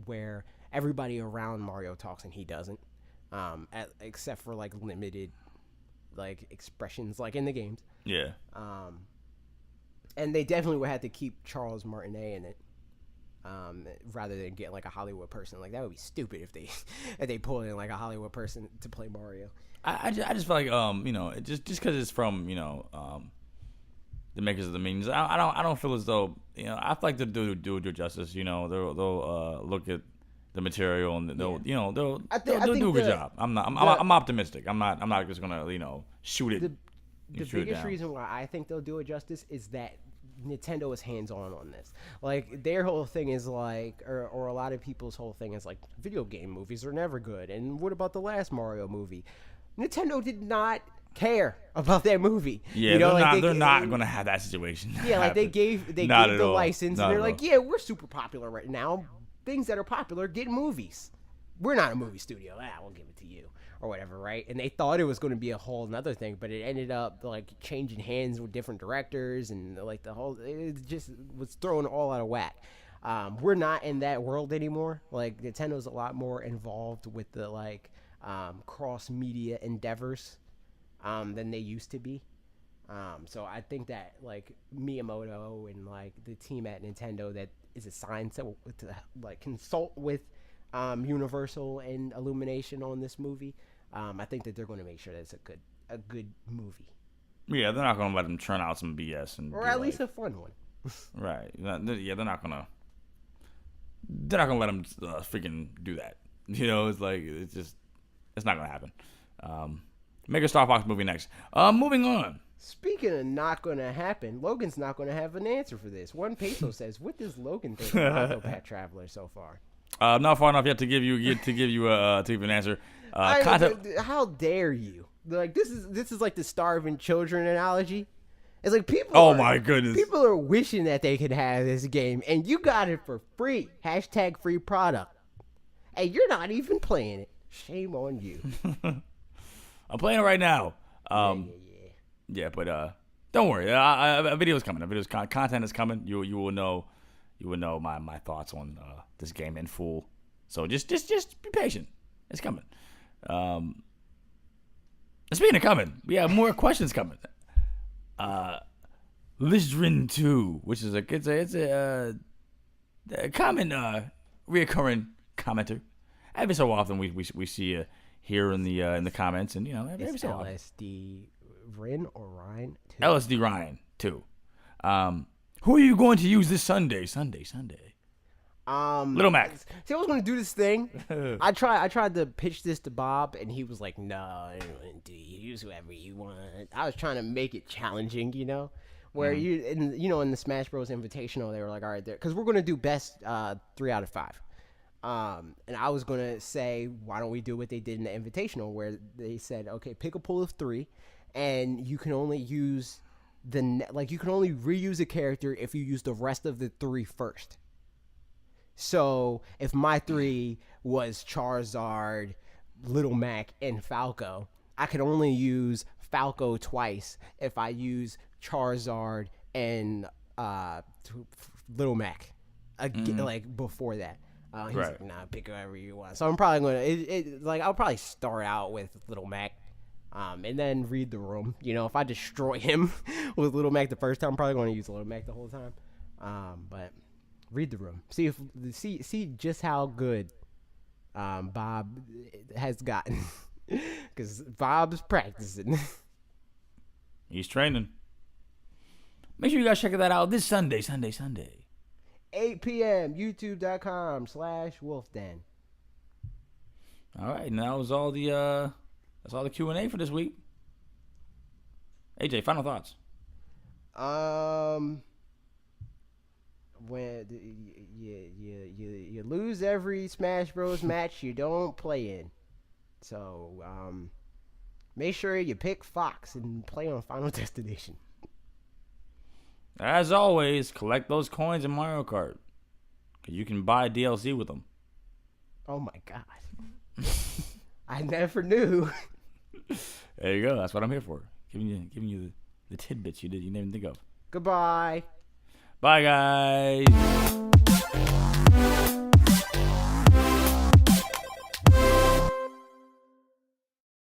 where everybody around Mario talks and he doesn't, except for like limited like expressions like in the games. Yeah. And they definitely would have to keep Charles Martinet in it, rather than get like a Hollywood person. Like that would be stupid if they pull in like a Hollywood person to play Mario. I just feel like just because it's from the makers of the means. I don't feel as though I feel like they'll do justice. They'll look at the material and they'll do a good job. I'm optimistic. I'm not just gonna shoot it. The biggest reason why I think they'll do it justice is that Nintendo is hands-on this. Like, their whole thing is like, or a lot of people's whole thing is like, video game movies are never good. And what about the last Mario movie? Nintendo did not care about that movie. Yeah, they're not gonna have that situation. Yeah, like they gave the license, and they're like, yeah, we're super popular right now. Things that are popular get movies. We're not a movie studio. We'll give it to you. Or whatever, right? And they thought it was going to be a whole another thing, but it ended up like changing hands with different directors, and like it just was thrown all out of whack. We're not in that world anymore. Like, Nintendo's a lot more involved with the cross media endeavors than they used to be. So I think that like Miyamoto and like the team at Nintendo that is assigned to like consult with Universal and Illumination on this movie, I think that they're going to make sure that it's a good movie. Yeah, they're not going to let them churn out some BS or at least a fun one. Right? Yeah, they're not going to let them freaking do that. It's like it's not going to happen. Make a Star Fox movie next. Moving on. Speaking of not going to happen, Logan's not going to have an answer for this. One Peso says, "What does Logan think of Octopath Traveler so far?" I'm not far enough yet to give you an answer. How dare you? Like, this is like the starving children analogy. It's like people. Oh my goodness! People are wishing that they could have this game, and you got it for free. # free product, and you're not even playing it. Shame on you. I'm playing it right now. Yeah, but don't worry. A video's coming. Content is coming. You will know. You will know my thoughts on this game in full. So just be patient. It's coming. Speaking of coming, we have more questions coming. Lisdrin 2, which is a common reoccurring commenter. Every so often we see here in the comments, and every so often. LSD Rin or Ryan 2? LSD Ryan 2. Who are you going to use this Sunday? Little Mac. See, I was going to do this thing. I tried to pitch this to Bob, and he was like, "No, use whoever you want." I was trying to make it challenging, where in the Smash Bros. Invitational, they were like, "All right, because we're going to do best 3 out of 5." And I was going to say, why don't we do what they did in the Invitational, where they said, okay, pick a pool of 3, and you can only use you can only reuse a character if you use the rest of the 3 first. So if my 3 was Charizard, Little Mac, and Falco, I could only use Falco twice if I use Charizard and Little Mac like before that. He's right. like, nah, pick whoever you want. So I'm probably going to I'll probably start out with Little Mac. And then read the room. If I destroy him with Little Mac the first time, I'm probably going to use Little Mac the whole time. But read the room. See just how good Bob has gotten. Because Bob's practicing. He's training. Make sure you guys check that out this Sunday. 8 p.m. YouTube.com/Wulff Den. All right, and that was all the that's all the Q&A for this week. AJ, final thoughts. When you lose every Smash Bros. Match you don't play in, so make sure you pick Fox and play on Final Destination. As always, collect those coins in Mario Kart, because you can buy DLC with them. Oh my god. I never knew. There you go. That's what I'm here for. Giving you the tidbits you didn't even think of. Goodbye. Bye, guys.